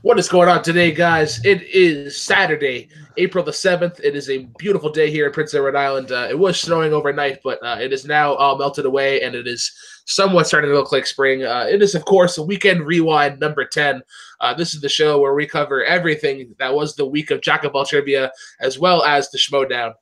What is going on today, guys? It is Saturday, April the 7th. It is a beautiful day here in Prince Edward Island. It was snowing overnight, but it is now all melted away, and it is somewhat starting to look like spring. It is, of course, a Weekend Rewind number 10. This is the show where we cover everything that was the week of Jack of all trivia, as well as the Schmoedown.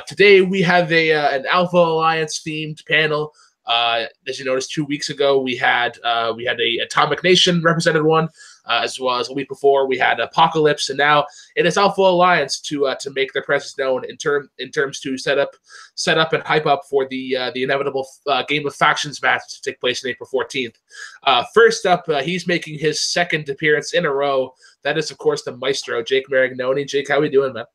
Today, we have an Alpha Alliance themed panel. As you noticed, 2 weeks ago, we had a Atomic Nation represented one. As well as a week before, we had Apocalypse, and now it is Alpha Alliance to make their presence known in terms to set up and hype up for the inevitable Game of Factions match to take place on April 14th. First up, he's making his second appearance in a row. That is, of course, the Maestro, Jake Marignoni. Jake, how are we doing, man?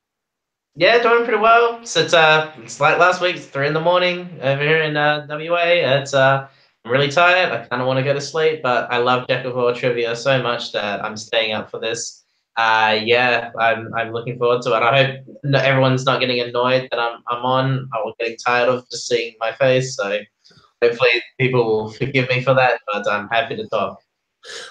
Yeah, doing pretty well. So it's like last week, it's 3 in the morning over here in WA. I'm really tired. I kind of want to go to sleep, but I love Jack of all trivia so much that I'm staying up for this. I'm looking forward to it. I hope everyone's not getting annoyed that I'm on. I'm getting tired of just seeing my face. So hopefully people will forgive me for that. But I'm happy to talk.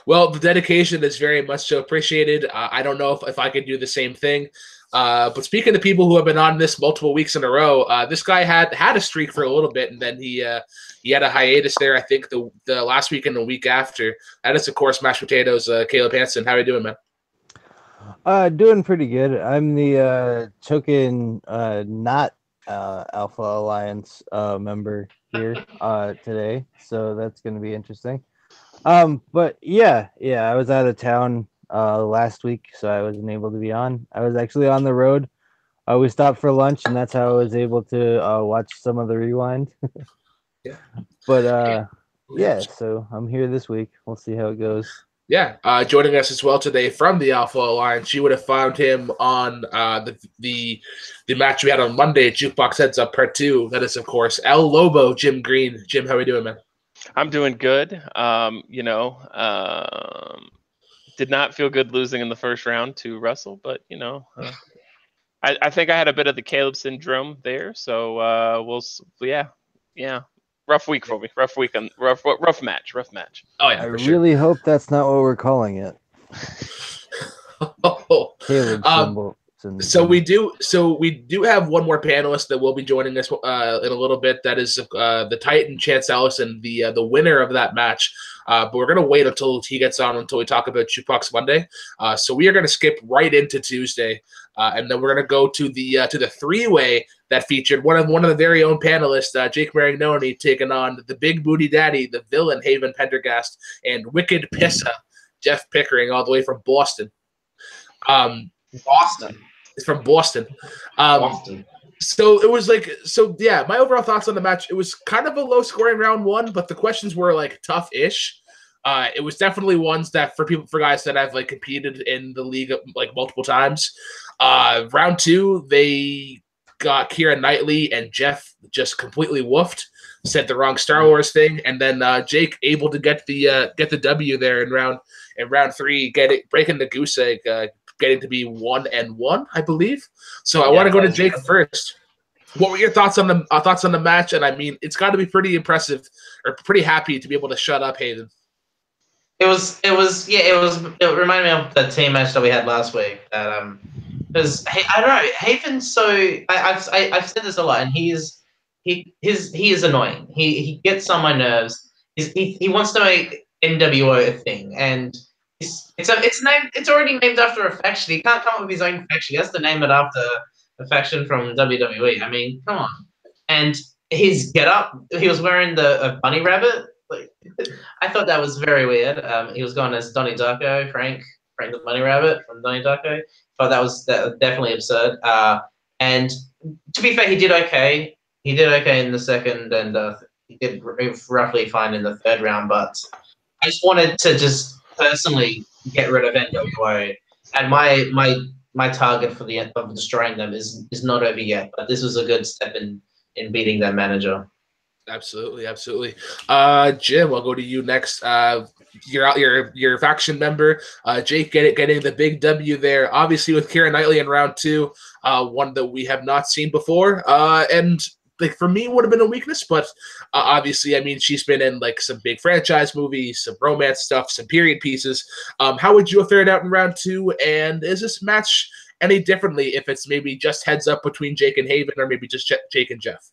Well, the dedication is very much so appreciated. I don't know if I could do the same thing. But speaking of people who have been on this multiple weeks in a row, this guy had a streak for a little bit, and then he had a hiatus there. I think the last week and the week after. That is, of course, mashed potatoes. Caleb Hansen, how are you doing, man? Doing pretty good. I'm the token not Alpha Alliance member here today, so that's going to be interesting. But yeah, I was out of town last week, so I wasn't able to be on. I was actually on the road. We stopped for lunch, and that's how I was able to watch some of the rewind. Yeah. But yeah, so I'm here this week. We'll see how it goes. Yeah, joining us as well today from the Alpha Alliance. You would have found him on the match we had on Monday, Jukebox Heads Up Part 2. That is, of course, El Lobo, Jim Green. Jim, how are you doing, man? I'm doing good. Did not feel good losing in the first round to Russell, but I think I had a bit of the Caleb syndrome there. So rough week for me. Rough match. Oh yeah, I really hope that's not what we're calling it. Caleb syndrome. So we do have one more panelist that will be joining us in a little bit. That is the Titan Chance Ellison, the winner of that match. But we're gonna wait until he gets on until we talk about Jukebox Monday. So we are gonna skip right into Tuesday, and then we're gonna go to the three-way that featured one of the very own panelists, Jake Marignoni, taking on the Big Booty Daddy, the villain Haven Pendergast, and Wicked Pissa Jeff Pickering, all the way from Boston. Boston. It's from Boston. Boston. So it was my overall thoughts on the match, it was kind of a low scoring round one, but the questions were like tough-ish. It was definitely ones that for guys that have like competed in the league like multiple times. Round two, they got Keira Knightley and Jeff just completely woofed, said the wrong Star Wars thing, and then Jake able to get the W there in round three, breaking the goose egg, getting to be 1-1, I believe. So I want to go to Jake first. What were your thoughts on the match? And I mean, it's got to be pretty impressive or pretty happy to be able to shut up Haven. It reminded me of the team match that we had last week. Because I don't know, Haven's so I've said this a lot, and he is annoying. He gets on my nerves. He wants to make NWO a thing, and it's already named after a faction. He can't come up with his own faction. He has to name it after a faction from WWE. I mean, come on. And his getup, he was wearing a bunny rabbit. Like, I thought that was very weird. He was going as Donnie Darko, Frank the Bunny Rabbit from Donnie Darko. But that was definitely absurd. And to be fair, he did okay. He did okay in the second, and he did roughly fine in the third round. But I just wanted to personally get rid of NWO, and my target for of destroying them is not over yet. But this was a good step in beating their manager. Absolutely. Jim, I'll go to you next. Your faction member, Jake, getting the big W there. Obviously, with Keira Knightley in round two, one that we have not seen before, and like for me would have been a weakness, but obviously, I mean, she's been in like some big franchise movies, some romance stuff, some period pieces. How would you have fared out in round 2? And is this match any differently if it's maybe just heads up between Jake and Haven, or maybe just Jake and Jeff?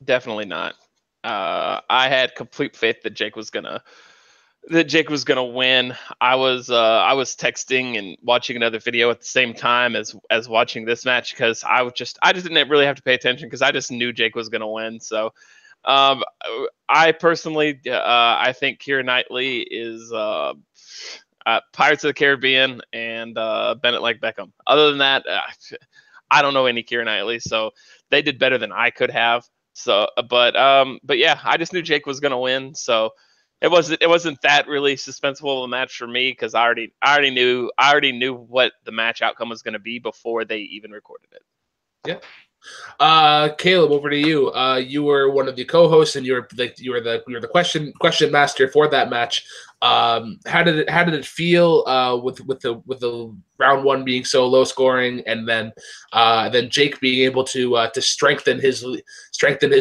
Definitely not. I had complete faith that Jake was gonna win. I was texting and watching another video at the same time as watching this match, because I just didn't really have to pay attention because I just knew Jake was gonna win. So I personally I think Keira Knightley is Pirates of the Caribbean and Bennett like Beckham. Other than that, I don't know any Keira Knightley, so they did better than I could have. So, but yeah, I just knew Jake was gonna win. So it wasn't that really suspenseful of a match for me, because I already knew what the match outcome was gonna be before they even recorded it. Yeah. Caleb, over to you. You were one of the co-hosts, and you were the question master for that match. How did it feel with the round 1 being so low scoring, and then Jake being able to strengthen his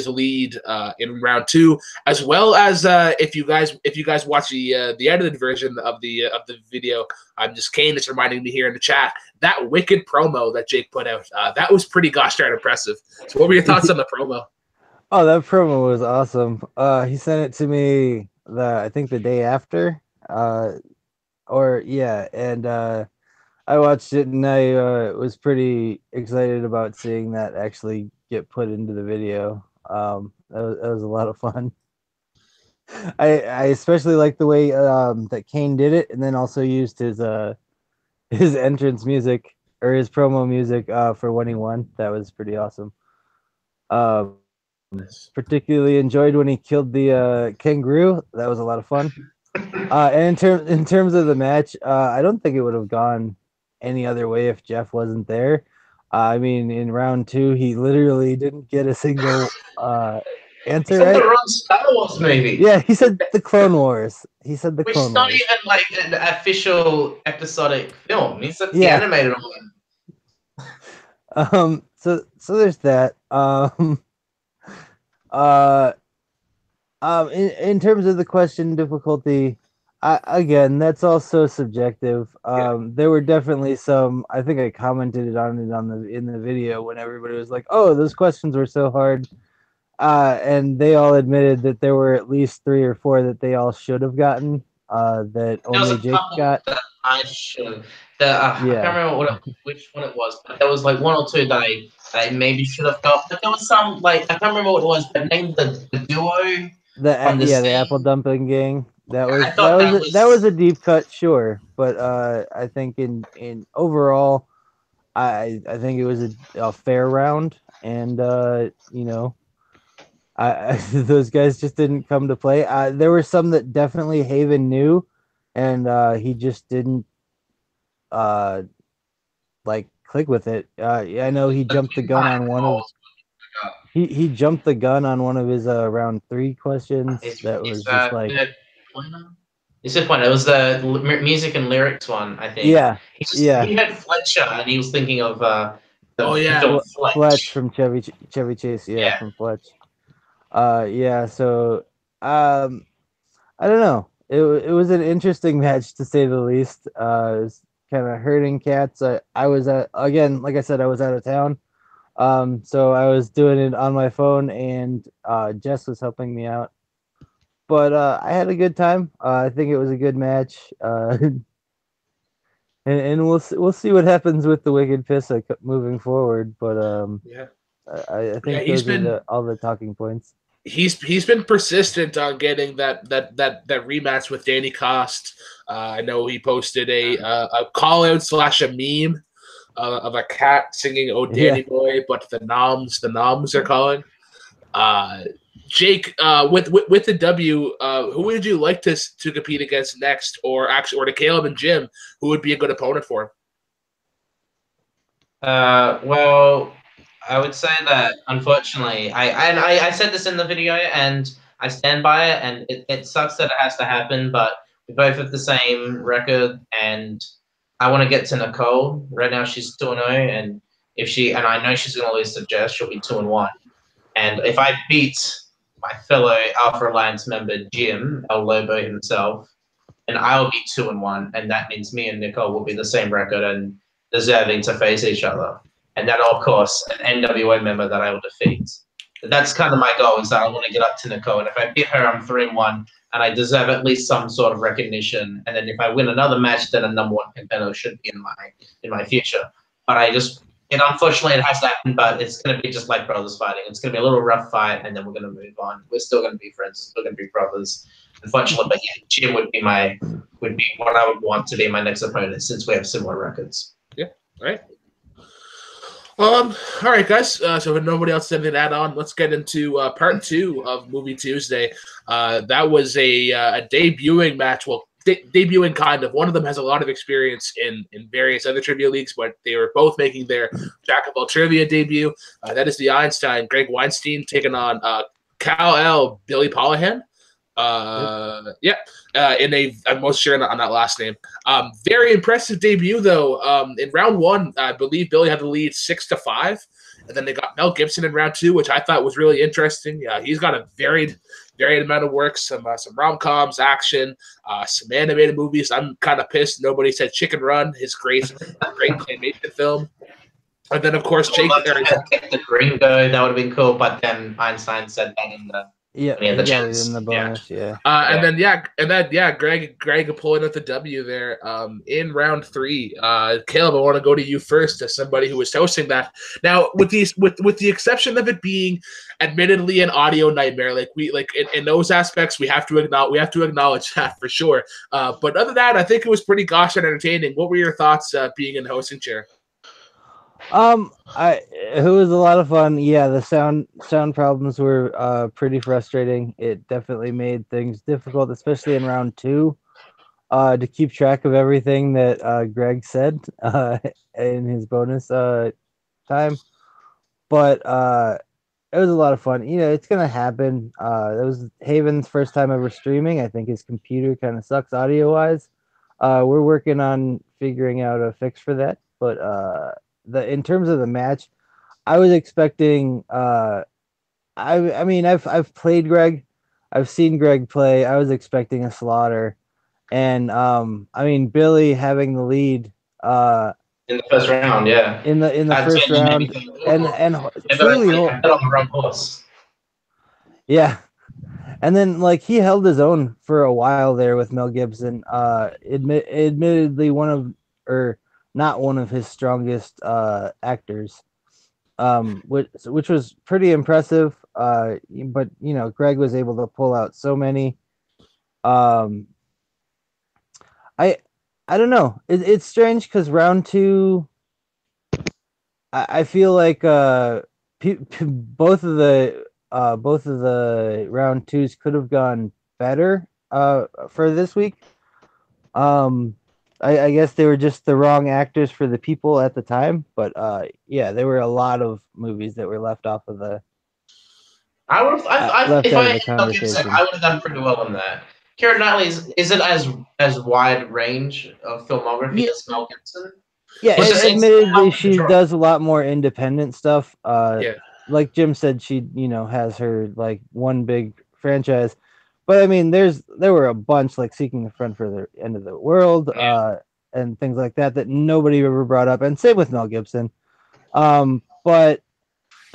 lead in round 2, as well as if you guys watch the edited version of the video, Kane is reminding me here in the chat, that wicked promo that Jake put out, that was pretty gosh darn impressive. So what were your thoughts on the promo? Oh, that promo was awesome. He sent it to me I think the day after, and I watched it, and I was pretty excited about seeing that actually get put into the video. That was a lot of fun. I especially like the way that Kane did it, and then also used his entrance music, or his promo music, for when he won. That was pretty awesome. Particularly enjoyed when he killed the kangaroo. That was a lot of fun. And in terms of the match, I don't think it would have gone any other way if Jeff wasn't there. I mean, in round 2, he literally didn't get a single answer right. The wrong Star Wars movie. Yeah, he said the Clone Wars. He said the Which Clone is not Wars. even like an official episodic film. He said the animated one. So there's that. In terms of the question difficulty, again, that's also subjective. There were definitely some. I think I commented on it in the video when everybody was like, "Oh, those questions were so hard," and they all admitted that there were at least 3 or 4 that they all should have gotten. That only Jake got. That I should. I can't remember which one it was, but there was like 1 or 2 that I maybe should have got. But there was some, like, I can't remember what it was, but named the duo. The Apple Dumpling Gang. That was a deep cut, sure, but I think in overall, I think it was a fair round, and those guys just didn't come to play. There were some that definitely Haven knew, and he just didn't click with it. I know he jumped the gun on one of. He jumped the gun on one of his round 3 questions. That was just like. It's the point. It was the music and lyrics one, I think. Yeah. He had Fletcher, and he was thinking of Fletch from Chevy Chase. Yeah, from Fletch. So I don't know. It was an interesting match, to say the least. It was kind of hurting cats. I was again, like I said, I was out of town. So I was doing it on my phone, and Jess was helping me out. But I had a good time. I think it was a good match. And we'll see what happens with the Wicked Pissa moving forward. But I think those are all the talking points. He's been persistent on getting that rematch with Danny Cost. I know he posted a call out / a meme of a cat singing "Oh Danny Boy," but the noms are calling. Jake, with the W, who would you like to compete against next, or to Caleb and Jim, who would be a good opponent for him? Well, I would say that, unfortunately, I said this in the video, and I stand by it, and it sucks that it has to happen, but we both have the same record, and I want to get to Nicole. Right now she's 2-0, and if she, and I know she's going to lose to Jess, she'll be 2-1. And if I beat my fellow Alpha Alliance member Jim El Lobo himself, and I'll be 2-1, and that means me and Nicole will be the same record and deserving to face each other. And then, of course, an NWO member that I will defeat. That's kind of my goal, is that I want to get up to Nicole. And if I beat her, I'm 3-1, and I deserve at least some sort of recognition. And then if I win another match, then a number one contender should be in my future. But unfortunately, it has to happen, but it's going to be just like brothers fighting. It's going to be a little rough fight, and then we're going to move on. We're still going to be friends. We're still going to be brothers. Unfortunately, but yeah, Jim would be what I would want to be my next opponent, since we have similar records. Yeah, all right. All right, guys. So if nobody else has anything to add on, let's get into part 2 of Movie Tuesday. That was a debuting match. Well, debuting kind of. One of them has a lot of experience in various other trivia leagues, but they were both making their Jack of all trivia debut. That is the Einstein, Greg Weinstein, taking on Cal L, Billy Polihan. I'm most sure on that last name. Very impressive debut though. In round 1, I believe Billy had the lead 6-5, and then they got Mel Gibson in round 2, which I thought was really interesting. He's got a varied amount of work, some rom-coms, action, some animated movies. I'm kind of pissed nobody said Chicken Run, his great claymation film. And then of course Jake the Gringo, that would have been cool, but then Einstein said that in the in the bonus, Greg pulling out the W there in round 3. Caleb, I want to go to you first as somebody who was hosting that. Now, with the exception of it being admittedly an audio nightmare, in those aspects, we have to acknowledge that for sure. But other than that, I think it was pretty gosh and entertaining. What were your thoughts being in the hosting chair? It was a lot of fun. Yeah, the sound problems were pretty frustrating. It definitely made things difficult, especially in round 2, to keep track of everything that Greg said in his bonus time. But it was a lot of fun. It's gonna happen. It was Haven's first time ever streaming. I think his computer kind of sucks audio wise. We're working on figuring out a fix for that, but in terms of the match, I was expecting. I've played Greg, I've seen Greg play. I was expecting a slaughter, and Billy having the lead in the first round, yeah. In the first round, and truly on the wrong horse. Yeah, and then he held his own for a while there with Mel Gibson. Admittedly, not one of his strongest actors, which was pretty impressive. But Greg was able to pull out so many. I don't know. It's strange because round 2, I feel like both of the round 2s could have gone better for this week. I guess they were just the wrong actors for the people at the time, but there were a lot of movies that were left off of the. If I had Mel Gibson, I would have done pretty well on that. Keira Knightley isn't as wide range of filmography as Mel Gibson. Yeah, admittedly, she does a lot more independent stuff. Like Jim said, she has her one big franchise. But there were a bunch like Seeking the Friend for the End of the World, and things like that nobody ever brought up, and same with Mel Gibson. But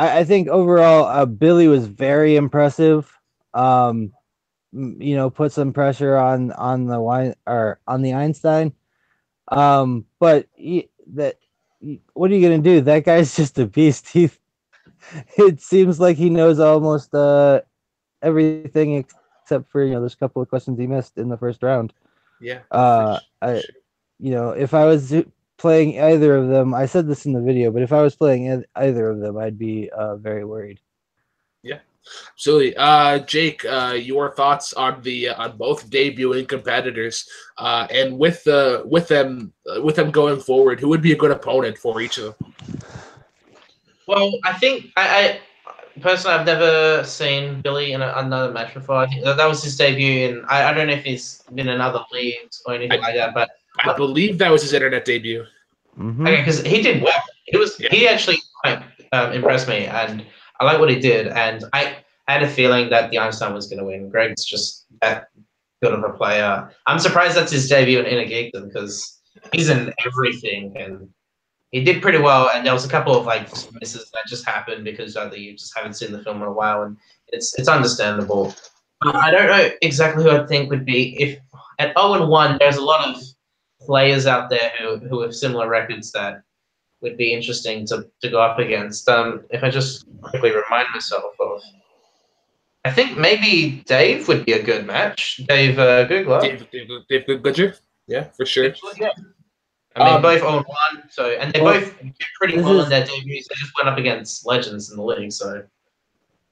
I think overall, Billy was very impressive. Put some pressure on the Einstein. But what are you gonna do? That guy's just a beast. It seems like he knows almost everything except for there's a couple of questions he missed in the first round. Yeah. If I was playing either of them, I said this in the video, but if I was playing either of them, I'd be very worried. Yeah, absolutely. Jake, your thoughts on both debuting competitors, and with them going forward, who would be a good opponent for each of them? Well, I think I personally, I've never seen Billy in another match before. I think that was his debut, and I don't know if he's been in other leagues or anything like that. But I believe that was his internet debut. Mhm. Okay, because he did well. He actually quite impressed me, and I like what he did. And I had a feeling that the Einstein was going to win. Greg's just that good of a player. I'm surprised that's his debut in Inner Geekdom because he's in everything, and he did pretty well. And there was a couple of like misses that just happened because either you just haven't seen the film in a while, and it's understandable. I don't know exactly who I think would be if at 0-1. There's a lot of players out there who have similar records that would be interesting to go up against. If I just quickly remind myself of, I think maybe Dave would be a good match. Dave Googler. Dave Goodger? Yeah, for sure. Yeah. I mean, both 0-1, so and they both did pretty well in their debuts. They just went up against legends in the league, so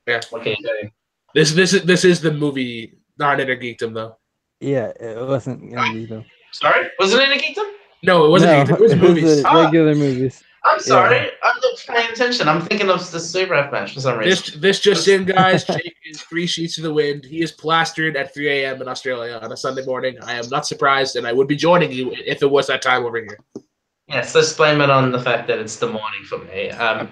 yeah. What can you do? This is the movie, not Inner Geekdom though. Yeah, it wasn't Inner Geekdom. Sorry, was it Inner Geekdom? No, it wasn't. It was movies. Regular movies. I'm sorry. I'm not paying attention. I'm thinking of the Super F match for some reason. This just in, guys. Jake is 3 sheets to the wind. He is plastered at 3 a.m. in Australia on a Sunday morning. I am not surprised, and I would be joining you if it was that time over here. Yes, let's blame it on the fact that it's the morning for me. I'm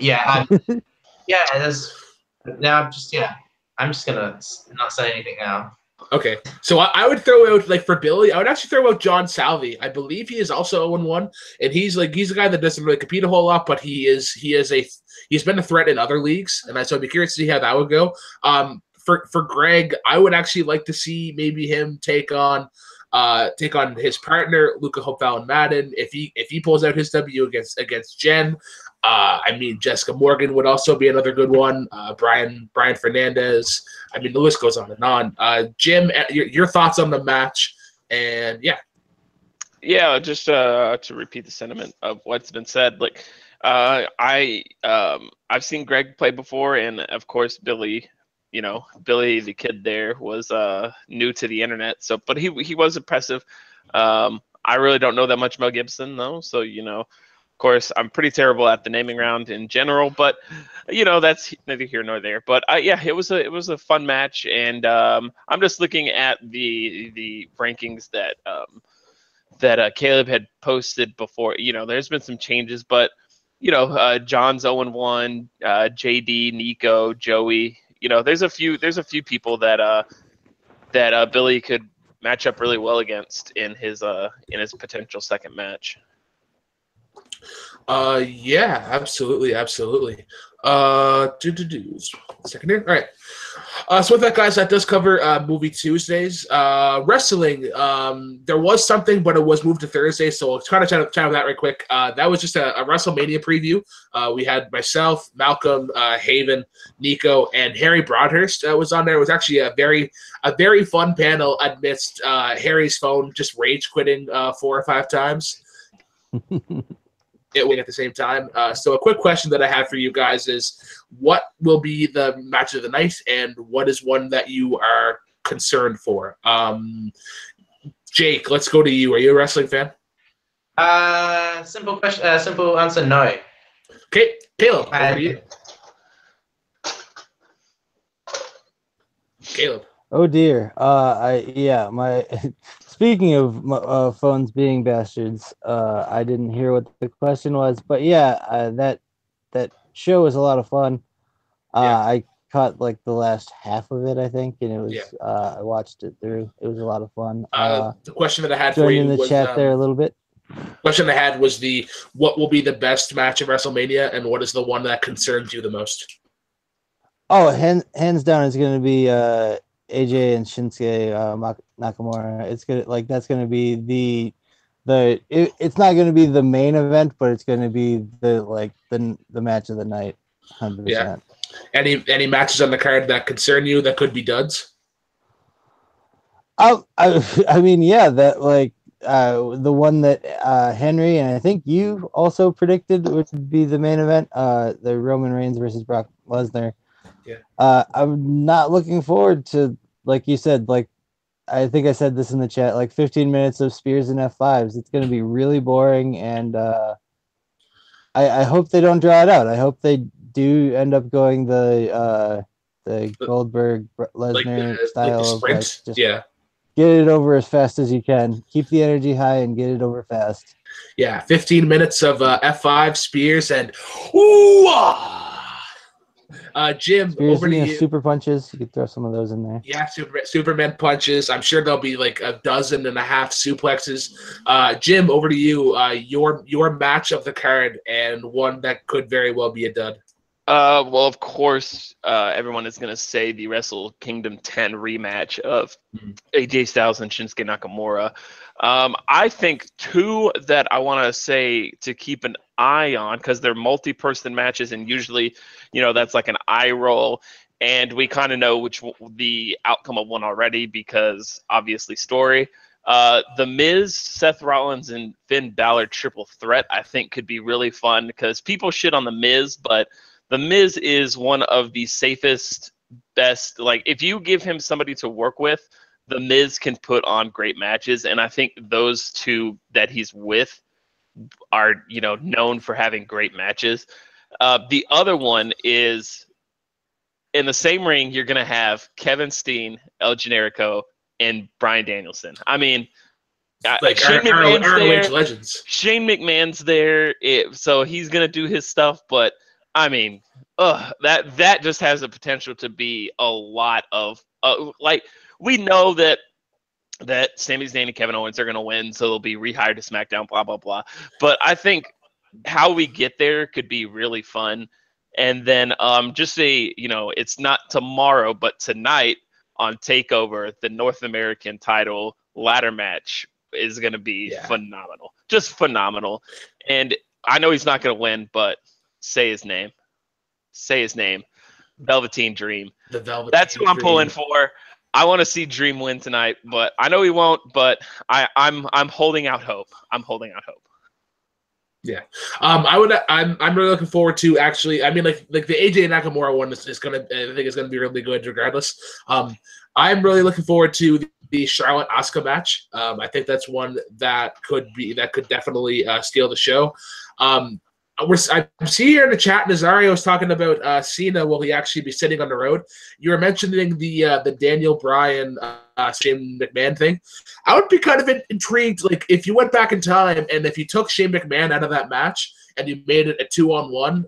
just gonna not say anything now. Okay, so I would throw out, like, for Billy, I would actually throw out John Salvi. I believe he is also 0-1, and he's a guy that doesn't really compete a whole lot, but he's been a threat in other leagues, and so I'd be curious to see how that would go. For Greg, I would actually like to see maybe him take on his partner Luca Hopval Madden if he pulls out his W against Jen. I mean, Jessica Morgan would also be another good one. Brian Fernandez. I mean, the list goes on and on. Jim, your thoughts on the match? And yeah, just to repeat the sentiment of what's been said. Like, I've seen Greg play before, and of course Billy. You know, Billy, the kid there, was new to the internet. So, but he was impressive. I really don't know that much about Gibson though. So, of course, I'm pretty terrible at the naming round in general, but that's neither here nor there. But yeah, it was a fun match, and I'm just looking at the rankings that Caleb had posted before. There's been some changes, but John's 0-1, JD, Nico, Joey. There's a few people that Billy could match up really well against in his potential second match. Yeah, absolutely. Second here. All right. So with that, guys, that does cover Movie Tuesdays. Wrestling, there was something, but it was moved to Thursday, so we'll kind of chat about that right quick. That was just a WrestleMania preview. We had myself, Malcolm, Haven, Nico, and Harry Broadhurst was on there. It was actually a very fun panel amidst Harry's phone just rage quitting 4 or 5 times. It at the same time. So a quick question that I have for you guys is, what will be the match of the night, and what is one that you are concerned for? Jake, let's go to you. Are you a wrestling fan? Simple question. Simple answer: no. Okay, Caleb, over to you. Caleb. Oh dear. My speaking of phones being bastards, I didn't hear what the question was, but yeah, that show was a lot of fun. I caught like the last half of it, I think, and it was I watched it through. It was a lot of fun. The question that I had for you in the was, chat there a little bit. Question I had was what will be the best match of WrestleMania, and what is the one that concerns you the most? Oh, hands down, it's going to be AJ and Shinsuke Nakamura. It's gonna that's gonna be it's not gonna be the main event, but it's gonna be the match of the night. 100%. Yeah. Any matches on the card that concern you that could be duds? I mean, yeah, that the one that Henry and I think you also predicted would be the main event, the Roman Reigns versus Brock Lesnar. Yeah. I'm not looking forward to, like you said, I think I said this in the chat, 15 minutes of spears and F5s. It's going to be really boring, and I hope they don't draw it out. I hope they do end up going the Goldberg Lesnar style sprint. of Yeah. Get it over as fast as you can. Keep the energy high and get it over fast. Yeah, 15 minutes of F5 spears and ooh, Jim, Spears, over to you. super punches. You could throw some of those in there. Yeah, Superman punches. I'm sure there'll be like 12.5 suplexes. Jim, over to you. Your match of the card and one that could very well be a dud. Well, of course, everyone is going to say the Wrestle Kingdom 10 rematch of AJ Styles and Shinsuke Nakamura. I think two that I want to say to keep an eye on, because they're multi-person matches, and usually, that's like an eye roll, and we kind of know the outcome of one already because obviously story. The Miz, Seth Rollins, and Finn Balor triple threat I think could be really fun because people shit on the Miz, but the Miz is one of the safest, best. Like, if you give him somebody to work with, the Miz can put on great matches, and I think those two that he's with are, known for having great matches. The other one is in the same ring. You're gonna have Kevin Steen, El Generico, and Bryan Danielson. I mean, like Shane McMahon's our there. Legends. Shane McMahon's there, so he's gonna do his stuff, but. I mean, that just has the potential to be a lot of we know that Sami Zayn and Kevin Owens are going to win, so they'll be rehired to SmackDown, blah blah blah. But I think how we get there could be really fun. And then just say it's not tomorrow, but tonight on Takeover, the North American title ladder match is going to be phenomenal, just phenomenal. And I know he's not going to win, but. Say his name. Velveteen Dream. That's who I'm pulling for. I want to see Dream win tonight, but I know he won't. But I'm holding out hope. Yeah, I'm really looking forward to actually. I mean, like the AJ Nakamura one is gonna. I think it's gonna be really good regardless. I'm really looking forward to the Charlotte Asuka match. I think that's one that could definitely steal the show. I see here in the chat, Nazario was talking about Cena. Will he actually be sitting on the road? You were mentioning the Daniel Bryan, Shane McMahon thing. I would be kind of intrigued, like if you went back in time and if you took Shane McMahon out of that match and you made it a 2-on-1,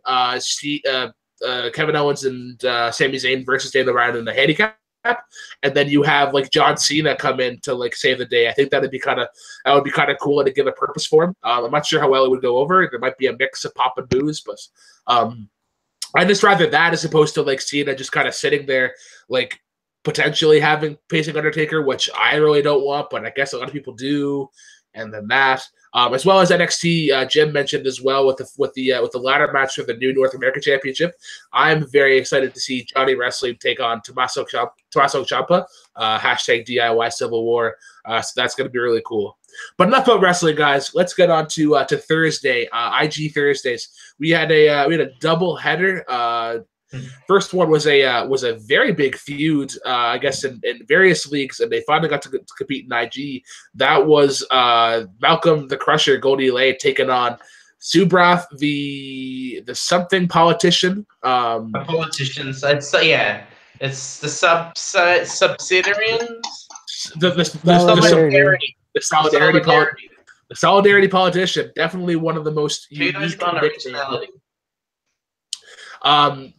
Kevin Owens and Sami Zayn versus Daniel Bryan in the handicap. And then you have like John Cena come in to like save the day. I think that would be kind of cool and to give a purpose for him. I'm not sure how well it would go over. There might be a mix of pop and booze, but I'd just rather that as opposed to like Cena just kind of sitting there, like potentially facing Undertaker, which I really don't want, but I guess a lot of people do. And then that, as well as NXT, Jim mentioned as well with the ladder match for the new North American Championship. I'm very excited to see Johnny Wrestling take on Tommaso Ciampa, hashtag DIY Civil War. So that's going to be really cool. But enough about wrestling, guys. Let's get on to Thursday, IG Thursdays. We had a double header. First one was a very big feud, I guess, in various leagues, and they finally got to compete in IG. That was Malcolm the Crusher, Goldie Lay, taking on Subrath, the something politician. A politician. So it's the subsidiarians. The solidarity politician. Definitely one of the most unique originality. And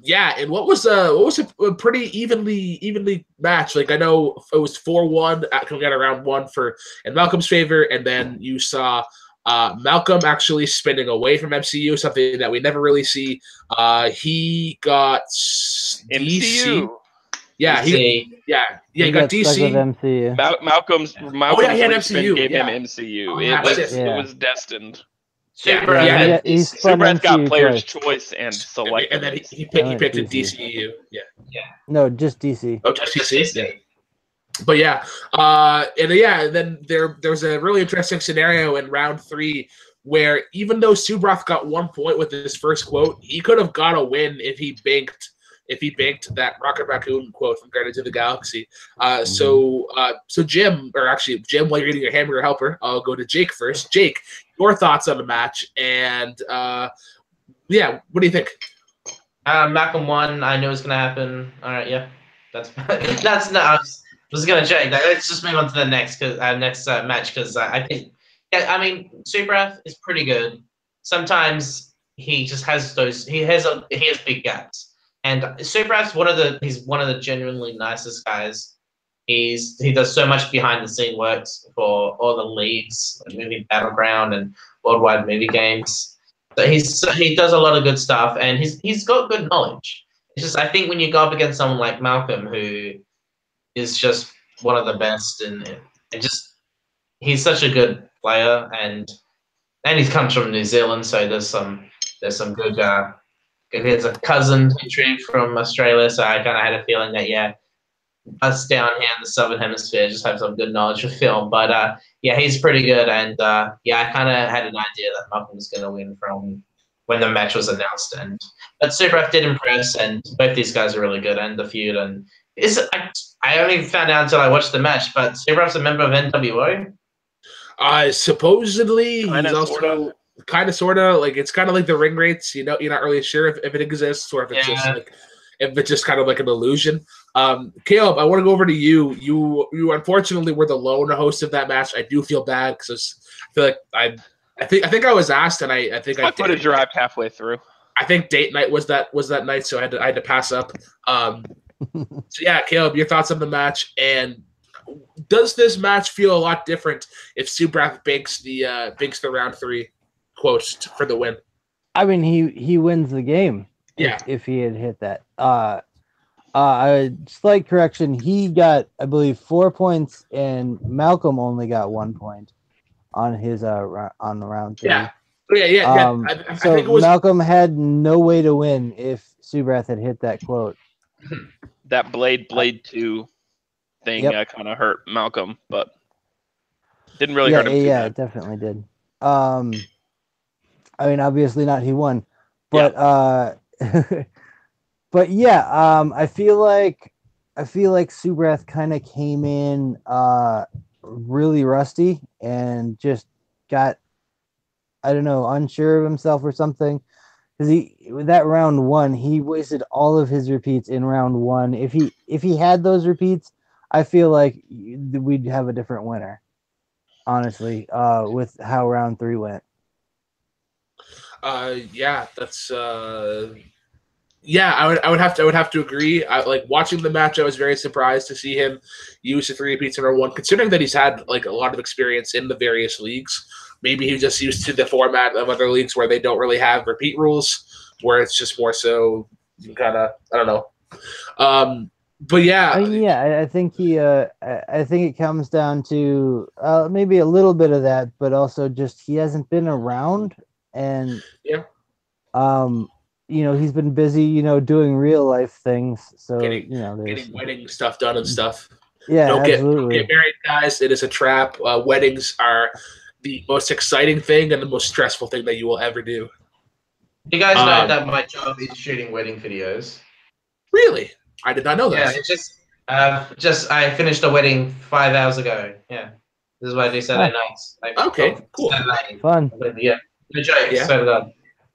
what was a pretty evenly matched. Like, I know it was 4-1 coming out of round one in Malcolm's favor, and then you saw Malcolm actually spinning away from MCU, something that we never really see. He got MCU. DC. Yeah, he got DC. Malcolm's he had MCU. Gave him MCU. It was destined. Subrath got player's choice and selected. And then he picked a DCEU. Yeah. No, just DC. Oh, just DC. Yeah. But and then there was a really interesting scenario in round 3 where even though Subrath got 1 point with his first quote, he could have got a win if he banked that Rocket Raccoon quote from Guardians of the Galaxy. So Jim, while you're eating your hamburger helper, I'll go to Jake first. Jake, your thoughts on the match, and what do you think? Malcolm won. I knew it was gonna happen. All right, yeah, that's not. was gonna check that. Let's just move on to the next match because I think, yeah, I mean, Subrath is pretty good. Sometimes he just has those. He has big gaps, and Subrath's he's one of the genuinely nicest guys. He does so much behind the scene works for all the leagues, like Movie Battleground and Worldwide Movie Games. So he does a lot of good stuff, and he's got good knowledge. It's just I think when you go up against someone like Malcolm, who is just one of the best, and just he's such a good player, and he comes from New Zealand, so there's some good. He has a cousin entry from Australia, so I kind of had a feeling that us down here in the Southern Hemisphere just have some good knowledge of film. But yeah, he's pretty good, and I kind of had an idea that Malcolm was going to win from when the match was announced, but Subrath did impress, and both these guys are really good, and the feud, and I only found out until I watched the match, but Subrath's a member of NWO. Supposedly he's also kind of sorta like it's kind of like the ring rates. You're not really sure if it exists or if it's just like if it's just kind of like an illusion. Caleb, I want to go over to you. You unfortunately were the lone host of that match. I do feel bad because I feel like I think I was asked, and I think I footage arrived halfway through. I think date night was that night, so I had to pass up. So yeah, Caleb, your thoughts on the match, and does this match feel a lot different if Subrath banks the round 3 quote for the win? I mean, he wins the game. Yeah, if he had hit that. Slight correction. He got, I believe, 4 points, and Malcolm only got 1 point on his on the round 3. Yeah. I so think it was Malcolm had no way to win if Subrath had hit that quote. That Blade 2 thing kind of hurt Malcolm, but didn't really hurt him. Yeah, it definitely did. I mean, obviously not. He won, but but yeah, I feel like Subrath kind of came in really rusty and just got, I don't know, unsure of himself or something. Because that round 1, he wasted all of his repeats in round 1. If he had those repeats, I feel like we'd have a different winner. Honestly, with how round 3 went. That's I would have to agree. Like watching the match, I was very surprised to see him use the 3 repeats in round 1, considering that he's had like a lot of experience in the various leagues. Maybe he's just used to the format of other leagues where they don't really have repeat rules, where it's just more so kind of, I don't know. But yeah, I think I think it comes down to maybe a little bit of that, but also just he hasn't been around, and he's been busy, doing real life things. So getting wedding stuff done and stuff. Yeah, don't absolutely. Get married, guys. It is a trap. Weddings are the most exciting thing and the most stressful thing that you will ever do. You guys know that my job is shooting wedding videos. Really? I did not know that. Yeah, it's just I finished a wedding 5 hours ago. Yeah, this is what I do Saturday nights. Okay, cool, fun. Yeah, no joke. Yeah.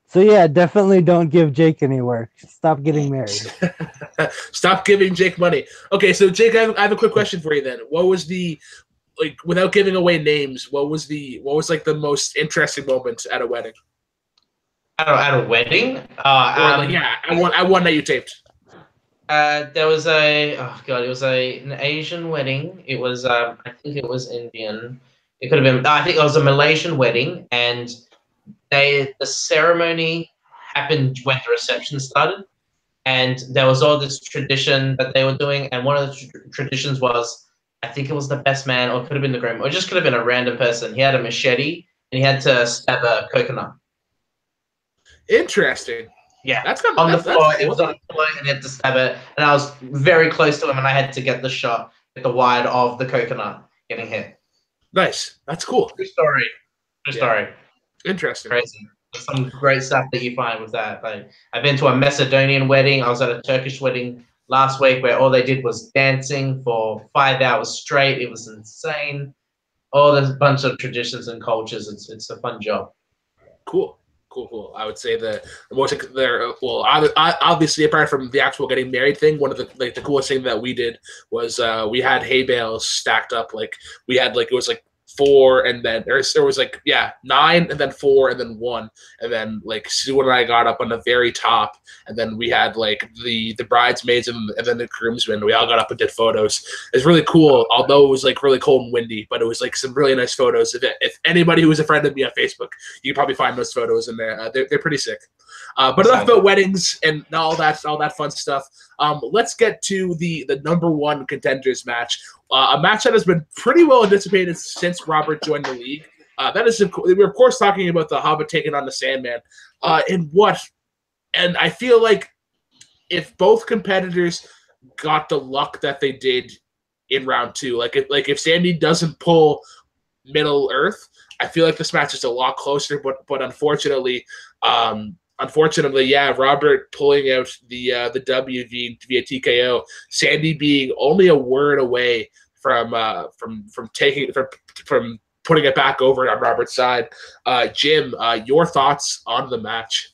So yeah, definitely don't give Jake any work. Stop getting married. Stop giving Jake money. Okay, so Jake, I have a quick question for you then. What was the, like, without giving away names, what was like the most interesting moment at a wedding? At a wedding? I one that you taped. There was it was an Asian wedding. It was I think it was Indian. It could have been. I think it was a Malaysian wedding, and the ceremony happened when the reception started, and there was all this tradition that they were doing, and one of the traditions was, I think it was the best man, or it could have been the groom, or it just could have been a random person. He had a machete and he had to stab a coconut. Interesting. Yeah, that's kind of on the floor. It was on the floor, and he had to stab it. And I was very close to him, and I had to get the shot, get the wide of the coconut getting hit. Nice. That's cool. True story. True story. Interesting. Crazy. There's some great stuff that you find with that. Like, I've been to a Macedonian wedding. I was at a Turkish wedding last week where all they did was dancing for 5 hours straight. It was insane. All this bunch of traditions and cultures. It's a fun job. Cool. Cool. I would say the most obviously apart from the actual getting married thing, one of the coolest thing that we did was we had hay bales stacked up. Like we had it was 4 and then there was 9 and then 4 and then 1 and then Sue and I got up on the very top and then we had the bridesmaids and then the groomsmen. We all got up and did photos. It's really cool, although it was really cold and windy, but it was some really nice photos. If anybody who was a friend of me on Facebook, you can probably find those photos in there. They're pretty sick. But enough about weddings and all that fun stuff. Let's get to the number 1 contenders match. A match that has been pretty well anticipated since Robert joined the league. We're of course talking about the Hobbit taking on the Sandman. And I feel like if both competitors got the luck that they did in round 2, if Sandy doesn't pull Middle Earth, I feel like this match is a lot closer. But unfortunately, Robert pulling out the W via TKO. Sandy being only a word away from putting it back over on Robert's side. Jim, your thoughts on the match?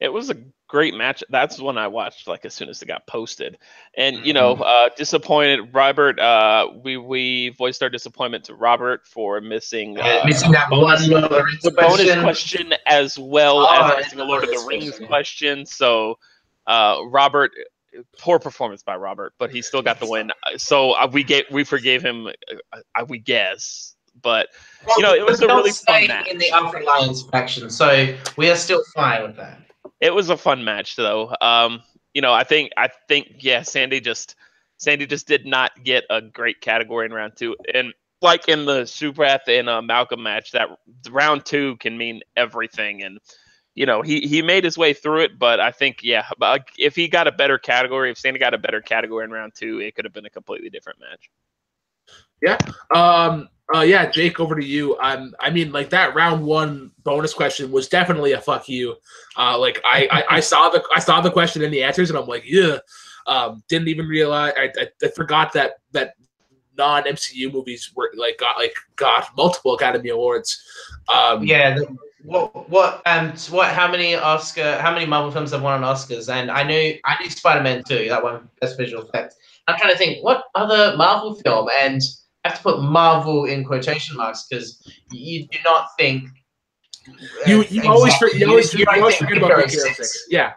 It was a great match. That's one I watched as soon as it got posted, and disappointed. Robert, we voiced our disappointment to Robert for missing that bonus question as well as missing a Lord of the Rings question. So, Robert, poor performance by Robert, but he still got the win. So we forgave him, we guess. But it was a really fun match in the Alpha Alliance faction, so we are still fine with that. It was a fun match, though. I think Sandy just did not get a great category in round 2, and in the Suprath and Malcolm match, that round 2 can mean everything, and he made his way through it. But I think if he got a better category, if Sandy got a better category in round 2, it could have been a completely different match. Yeah. Jake, over to you. That round 1 bonus question was definitely a fuck you. I saw the question and the answers, and I'm like, yeah. Didn't even realize. I forgot that non-MCU movies were got multiple Academy Awards. How many Marvel films have won on Oscars? And I knew Spider-Man 2, that one, Best Visual Effects. I'm trying to think what other Marvel film, and I have to put Marvel in quotation marks because you do not think you always forget about Big Hero 6. Yeah,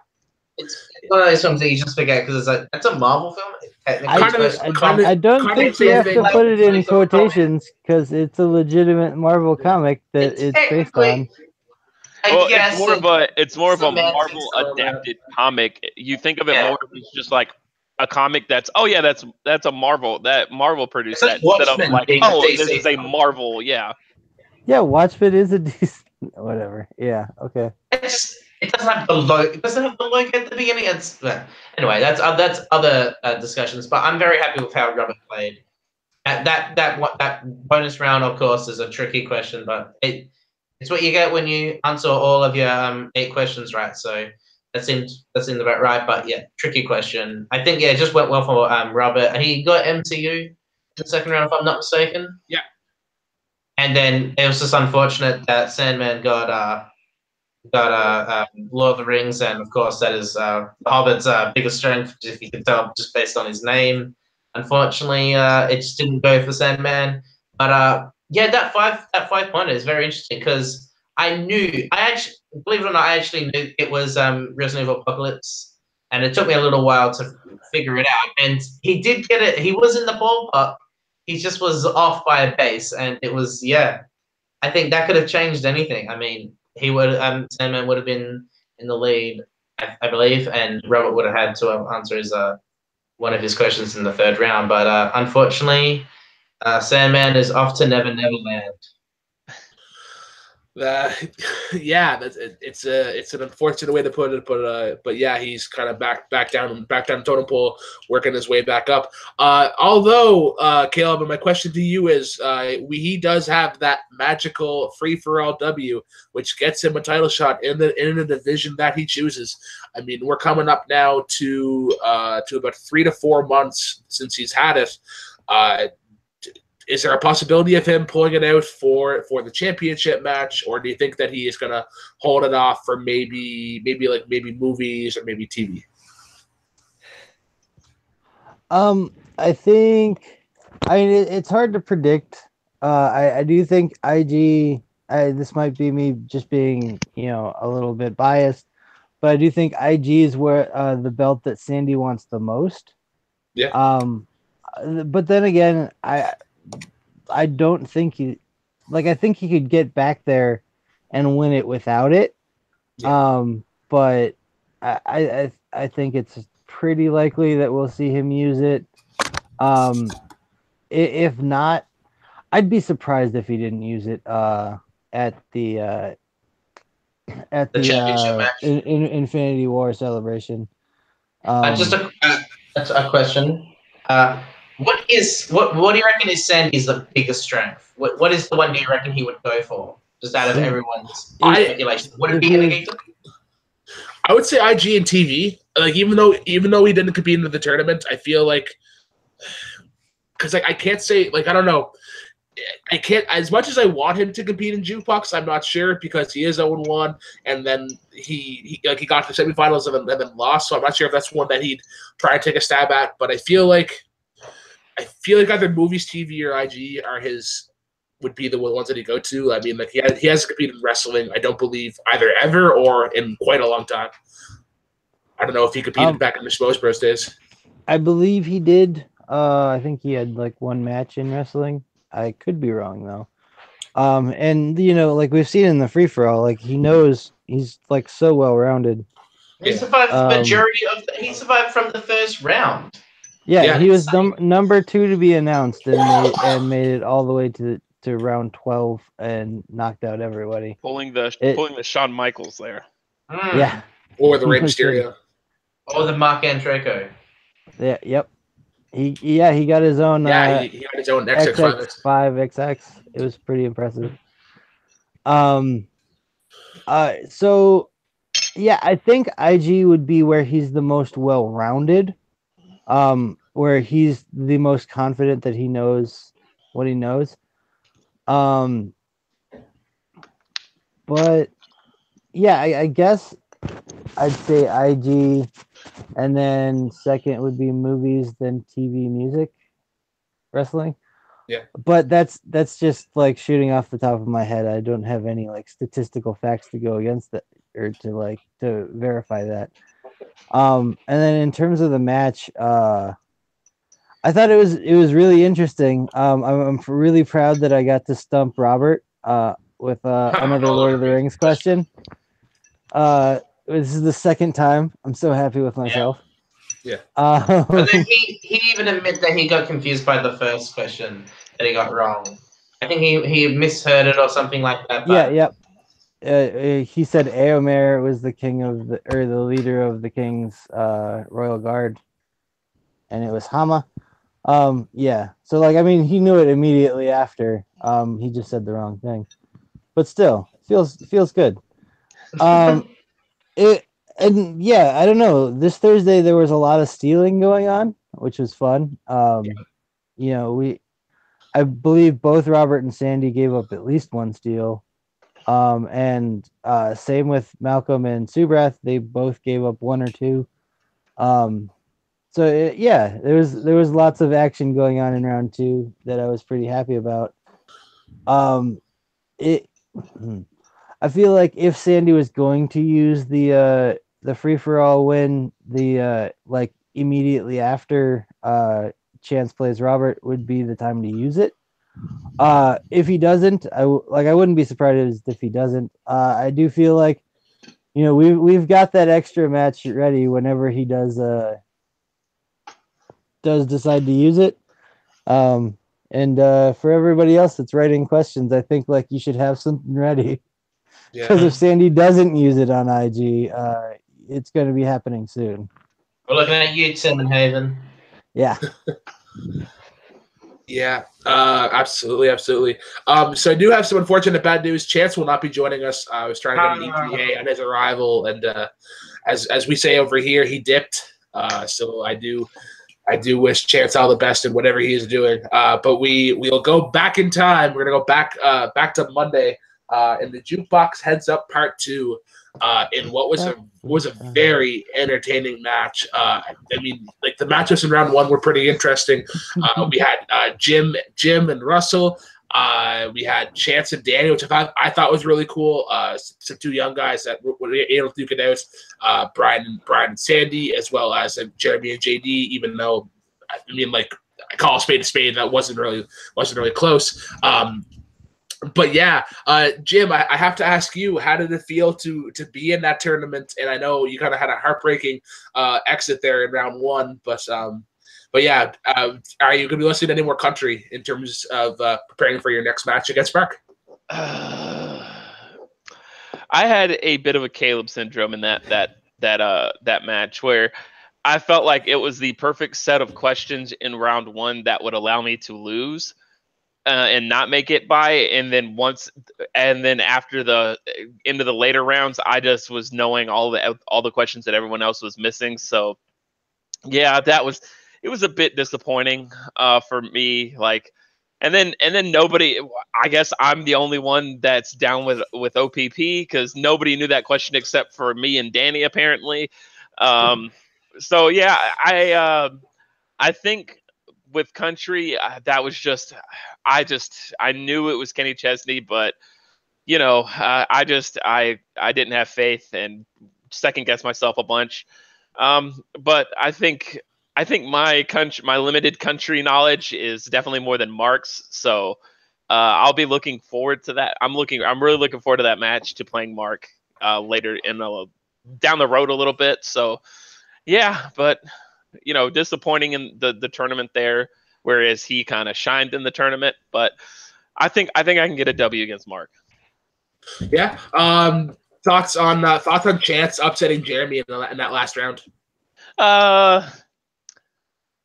it's one of those films that you just forget because it's that's a Marvel film. I don't think you have to put it in quotations because it's a legitimate Marvel comic that it's based on. Well, it's more of a Marvel adapted comic. You think of it more as just a comic that's a Marvel produced that instead of this is a Marvel. Yeah, Watchmen is a decent whatever. Yeah, okay. It doesn't have the logo. It doesn't have the logo at the beginning. Anyway, that's other discussions. But I'm very happy with how Robert played. That bonus round, of course, is a tricky question, but it's what you get when you answer all of your 8 questions right. So that seemed about right. But yeah, tricky question. I think it just went well for Robert. He got MCU in the second round, if I'm not mistaken. Yeah. And then it was just unfortunate that Sandman got Lord of the Rings, and of course that is the Hobbit's biggest strength, if you can tell just based on his name. Unfortunately, it just didn't go for Sandman. But that five pointer is very interesting because believe it or not, I actually knew it was Resident Evil Apocalypse, and it took me a little while to figure it out. And he did get it. He was in the ballpark. He just was off by a base, and it was I think that could have changed anything. I mean, Sandman would have been in the lead, I believe, and Robert would have had to answer one of his questions in the 3rd round. But unfortunately, Sandman is off to Never Neverland. It's an unfortunate way to put it, but yeah, he's kind of back down totem pole, working his way back up. Although Caleb, and my question to you is, he does have that magical free-for-all W, which gets him a title shot in the division that he chooses. I mean, we're coming up now to about 3 to 4 months since he's had it. is there a possibility of him pulling it out for the championship match, or do you think that he is going to hold it off for maybe movies or maybe TV? I think, it's hard to predict. I do think IG. This might be me just being, a little bit biased, but I do think IG is where the belt that Sandy wants the most. Yeah. But then again, I don't think I think he could get back there and win it without it. Yeah. But I think it's pretty likely that we'll see him use it. If not, I'd be surprised if he didn't use it at the championship match. in Infinity War celebration. Just a question. What do you reckon is Sandy's biggest strength? What is the one do you reckon he would go for? Just out of everyone's speculation, would it be Indicator? I would say IG and TV. Like even though he didn't compete in the tournament, I feel like because I can't say I don't know. I can't, as much as I want him to compete in Jukebox, I'm not sure because he is 0-1, and then he got to the semifinals and then lost. So I'm not sure if that's one that he'd try and take a stab at. But I feel like either movies, TV, or IG would be the ones that he'd go to. I mean, he hasn't competed in wrestling, I don't believe, either ever or in quite a long time. I don't know if he competed back in the Schmoes Bros days. I believe he did. I think he had one match in wrestling. I could be wrong though. And we've seen in the free for all, he knows he's so well rounded. He survived the majority of he survived from the first round. Yeah, he was number 2 to be announced and made it all the way to round 12 and knocked out everybody. Pulling the Shawn Michaels there. Yeah. Or the Rey Mysterio. Or the Mark Andreyko. Yeah, yep. He got his own he got his own XX5XX. It was pretty impressive. So yeah, I think IG would be where he's the most well-rounded, where he's the most confident that he knows what he knows. But yeah, I guess I'd say IG, and then second would be movies, then TV, music, wrestling. Yeah. But that's just shooting off the top of my head. I don't have any statistical facts to go against that or to verify that. And then in terms of the match, I thought it was really interesting. I'm really proud that I got to stump Robert with another Lord of the Rings question. This is the second time. I'm so happy with myself. Yeah. But then he even admit that he got confused by the first question that he got wrong. I think he misheard it or something like that. Yeah. Yep. He said Éomer was the the leader of the King's Royal Guard, and it was Hama. Yeah. So he knew it immediately after. He just said the wrong thing, but still feels good. And yeah, I don't know. This Thursday there was a lot of stealing going on, which was fun. I believe both Robert and Sandy gave up at least one steal. And same with Malcolm and Subrath, they both gave up one or two. So there was lots of action going on in round 2 that I was pretty happy about. I feel like if Sandy was going to use the free for all win, the immediately after Chance plays Robert would be the time to use it. If he doesn't, I wouldn't be surprised if he doesn't. I do feel like we've got that extra match ready whenever he does decide to use it. And for everybody else that's writing questions, I think you should have something ready. Because if Sandy doesn't use it on IG, it's going to be happening soon. We're looking at you, Haven. Yeah. Yeah, absolutely. So I do have some unfortunate bad news. Chance will not be joining us. I was trying to get an ETA on his arrival, and as we say over here, he dipped. So I do I do wish Chance all the best in whatever he is doing. But we'll go back in time. We're gonna go back to Monday in the Jukebox Heads Up Part 2. In what was a very entertaining match. I mean, like the matchups in round 1 were pretty interesting. We had Jim and Russell. We had Chance and Danny, which I thought was really cool. Some 2 young guys that were able to duke it out. Brian and Sandy, as well as Jeremy and JD. Even though, I mean, like I call a spade, that wasn't really close. But yeah, Jim, I have to ask you, how did it feel to be in that tournament? And I know you kind of had a heartbreaking exit there in round 1, but yeah, are you going to be listening to any more country in terms of preparing for your next match against Mark? I had a bit of a Caleb syndrome in that match where I felt like it was the perfect set of questions in round 1 that would allow me to lose. And not make it by, and then after the into the later rounds, I just was knowing all the questions that everyone else was missing. So yeah, it was a bit disappointing for me. Like, and then nobody. I guess I'm the only one that's down with OPP because nobody knew that question except for me and Danny apparently. So yeah, I think. With country, that was just, I knew it was Kenny Chesney, but you know, I didn't have faith and second guessed myself a bunch. But I think my limited country knowledge is definitely more than Mark's. So I'll be looking forward to that. I'm really looking forward to that match, to playing Mark later down the road a little bit. So yeah, but. You know, disappointing in the tournament there, whereas he kind of shined in the tournament. But I think I can get a W against Mark. Yeah. Thoughts on Chance upsetting Jeremy in that last round? I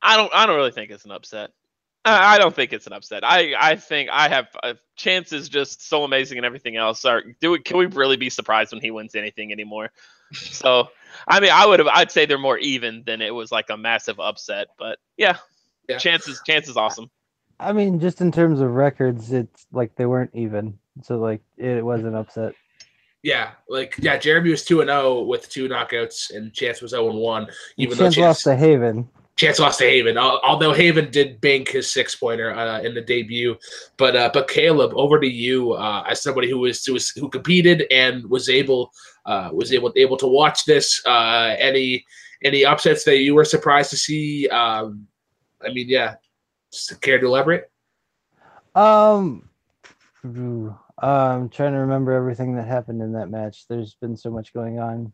don't really think it's an upset. I don't think it's an upset. I think I have Chance is just so amazing and everything else. Can we really be surprised when he wins anything anymore? So, I mean, I'd say they're more even than it was like a massive upset. But yeah. Chance is awesome. I mean, just in terms of records, it's like they weren't even, so like it was an upset. Yeah, Jeremy was 2-0 with 2 knockouts, and Chance was 0-1. Even though Chance lost to Haven. Chance lost to Haven, although Haven did bank his 6-pointer in the debut. But Caleb, over to you as somebody who competed and was able to watch this. Any upsets that you were surprised to see? I mean, yeah, care to elaborate? I'm trying to remember everything that happened in that match. There's been so much going on.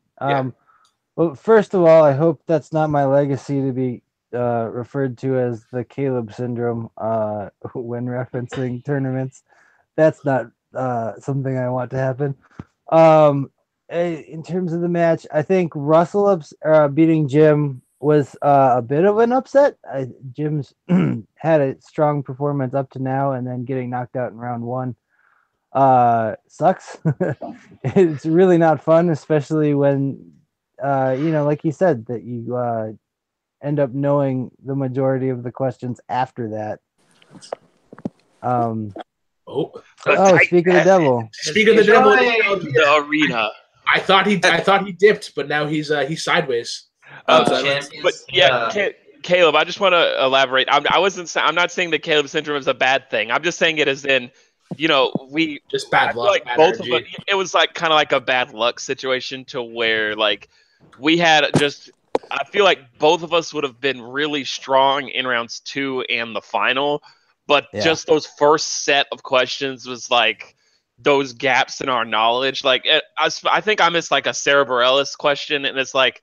Well, first of all, I hope that's not my legacy to be referred to as the Caleb syndrome when referencing tournaments. That's not something I want to happen. In terms of the match, I think Russell beating Jim was a bit of an upset. Jim's had a strong performance up to now, and then getting knocked out in round 1 sucks. It's really not fun, especially when like you said, that you end up knowing the majority of the questions after that. Speak of the devil. Speak of the devil. The arena. I thought he dipped, but now he's sideways. But yeah, Caleb, I just want to elaborate. I'm not saying that Caleb syndrome is a bad thing. I'm just saying it as in, we just bad luck. Like both of us, it was like kind of like a bad luck situation to where like we had just. I feel like both of us would have been really strong in rounds 2 and the final, but just those first set of questions was like those gaps in our knowledge. Like I think I missed like a Sarah Bareilles question, and it's like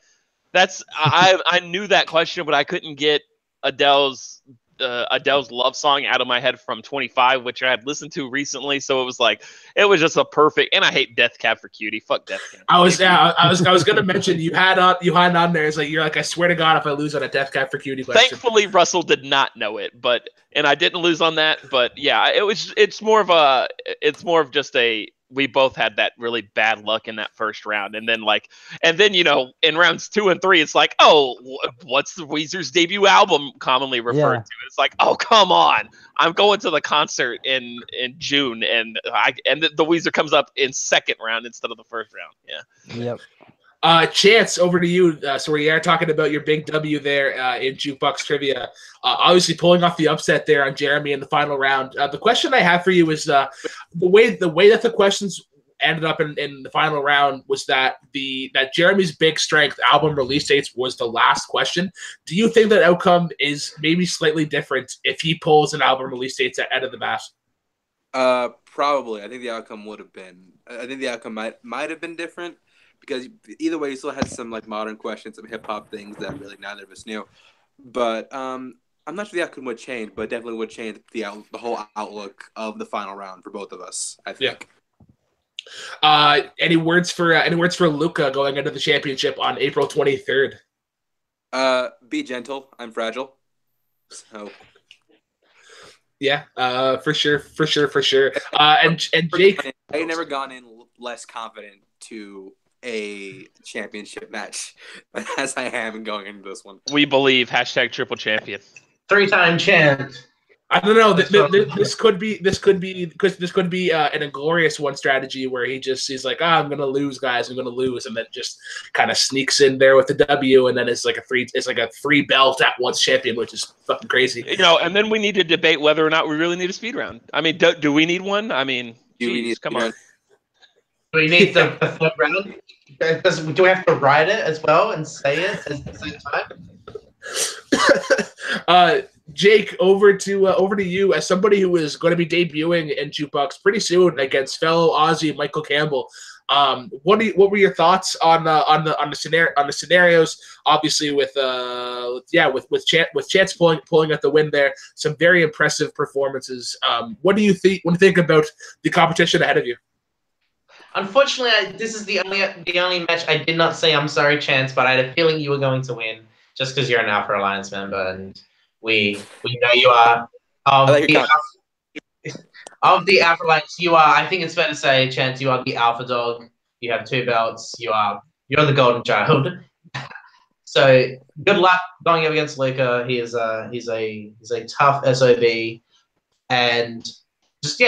I knew that question, but I couldn't get Adele's love song out of my head from 25, which I had listened to recently. So it was just a perfect, and I hate Death Cab for Cutie. Fuck Death Cab. I was going to mention you had on there. It's like, you're like, I swear to God, if I lose on a Death Cab for Cutie question. Thankfully, Russell did not know it, and I didn't lose on that. But yeah, it's more of just a we both had that really bad luck in that first round, and then in rounds 2 and 3, it's like, oh, what's the Weezer's debut album commonly referred to? It's like, oh, come on, I'm going to the concert in June, and the Weezer comes up in second round instead of the first round. Yep. Chance, over to you. So we are talking about your big W there in Jukebox Trivia. Obviously pulling off the upset there on Jeremy in the final round. The question I have for you is the way that the questions ended up in the final round was that Jeremy's big strength, album release dates, was the last question. Do you think that outcome is maybe slightly different if he pulls an album release dates out of the bat? Probably. I think the outcome would have been. I think the outcome might have been different. Because either way, you still had some like modern questions, some hip hop things that really neither of us knew. But I'm not sure the outcome would change, but definitely would change the whole outlook of the final round for both of us, I think. Yeah. Any words for Luca going into the championship on April 23rd? Be gentle. I'm fragile. So. Yeah, for sure. And Jake, I ain't never gone in less confident to a championship match as I am going into this one. We believe #triple champion. 3-time champ. I don't know. This could be an inglorious one strategy where he's like, I'm gonna lose, guys. I'm gonna lose, and then just kind of sneaks in there with the W, and then it's like a free belt at once champion, which is fucking crazy. And then we need to debate whether or not we really need a speed round. I mean, do we need one? I mean, come on. Do we need the third round? Do we have to write it as well and say it at the same time? Jake, over to you as somebody who is going to be debuting in Jukebox pretty soon against fellow Aussie Michael Campbell. What were your thoughts on the scenarios? Obviously, with Chance pulling at the win there, some very impressive performances. What do you think about the competition ahead of you? Unfortunately, this is the only match I did not say I'm sorry, Chance, but I had a feeling you were going to win just because you're an Alpha Alliance member, and we know you are. Of the Alpha Alliance, you are. I think it's fair to say, Chance, you are the Alpha Dog. You have 2 belts. You're the Golden Child. So good luck going up against Luca. He's a tough SOB, and just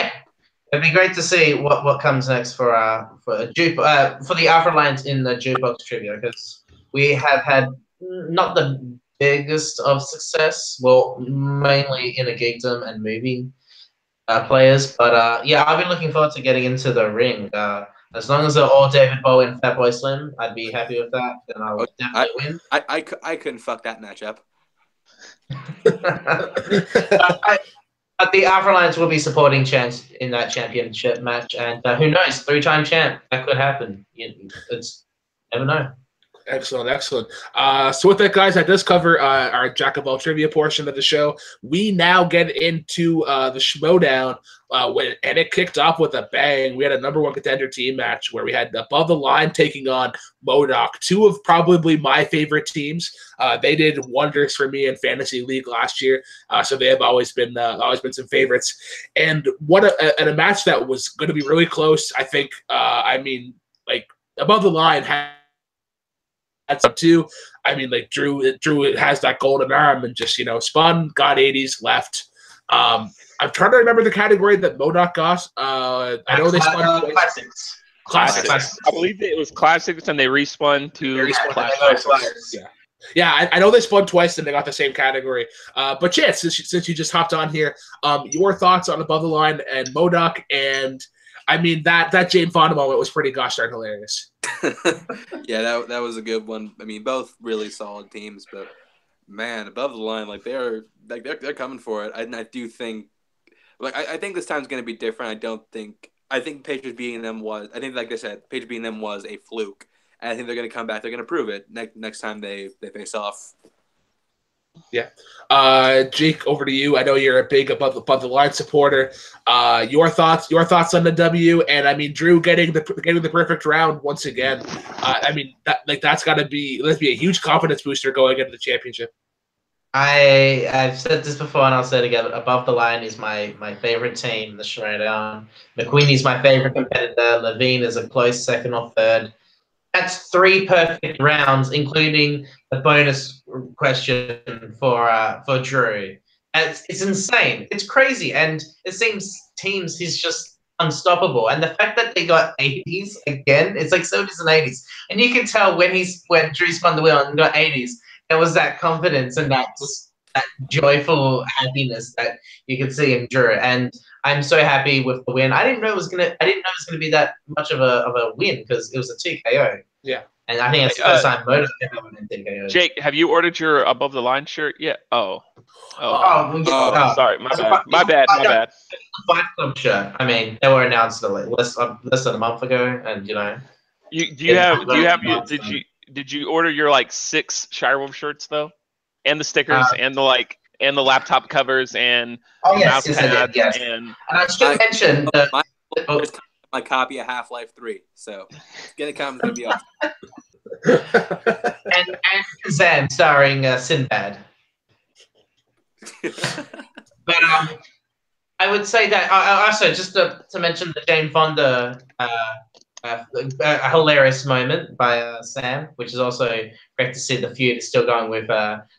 it'd be great to see what comes next for the Alpha Alliance in the Jukebox Trivia, because we have had not the biggest of success, well, mainly in a geekdom and movie players, but I've been looking forward to getting into the ring. As long as they're all David Bowie and Fatboy Slim, I'd be happy with that, and I would definitely win. I couldn't fuck that matchup. But the Alpha Alliance will be supporting Chance in that championship match, and who knows, 3-time champ, that could happen. It's never know. Excellent. So with that, guys, that does cover our Jack of all trivia portion of the show. We now get into the Schmoedown, and it kicked off with a bang. We had a number 1 contender team match where we had Above the Line taking on MODOK, 2 of probably my favorite teams. They did wonders for me in Fantasy League last year, so they have always been some favorites. And a match that was going to be really close. I think. Above the Line had. That's up too. I mean, like Drew has that golden arm and just spun, got 80s, left. I'm trying to remember the category that MODOK got. I know they spun classics. I believe it was classics, and they respun to classics. Yeah. I know they spun twice and they got the same category. But Chance, since you just hopped on here, your thoughts on Above the Line and MODOK, and I mean that Jane Fonda moment was pretty gosh darn hilarious. Yeah, that was a good one. I mean, both really solid teams, but man, Above the Line, they're coming for it. I do think, I think this time's going to be different. I think Patriots beating them was. I think, like I said, Patriots beating them was a fluke, and I think they're going to come back. They're going to prove it next time they face off. Yeah. Jake, over to you. I know you're a big Above the Line supporter. Your thoughts on the W, and I mean Drew getting the perfect round once again. I mean that's got to be a huge confidence booster going into the championship. I've said this before and I'll say it again. Above the Line is my favorite team, the Schmoedown. McQueenie's my favorite competitor. Levine is a close second or third. That's 3 perfect rounds, including the bonus question for Drew. It's insane. It's crazy, and it seems teams he's just unstoppable. And the fact that they got 80s again, it's like 70s and 80s, and you can tell when Drew spun the wheel and got 80s, there was that confidence and that joyful happiness that you could see in Drew. And I'm so happy with the win. I didn't know it was gonna be that much of a win because it was a TKO. Yeah. And I think that's the first time Moto ever been TKO. Jake, have you ordered your Above the Line shirt yet? Oh, sorry, my bad. Fight Club shirt. I mean, they were announced less than a month ago, and you know. Did you order your like 6 Shirewolf shirts though, and the stickers and the laptop covers and mouse pads and I should mention my copy of Half-Life 3, so get it coming, it's gonna be awesome. and Kazam starring Sinbad. But I would say that also just to mention the Jane Fonda a hilarious moment by Sam, which is also great to see the feud is still going with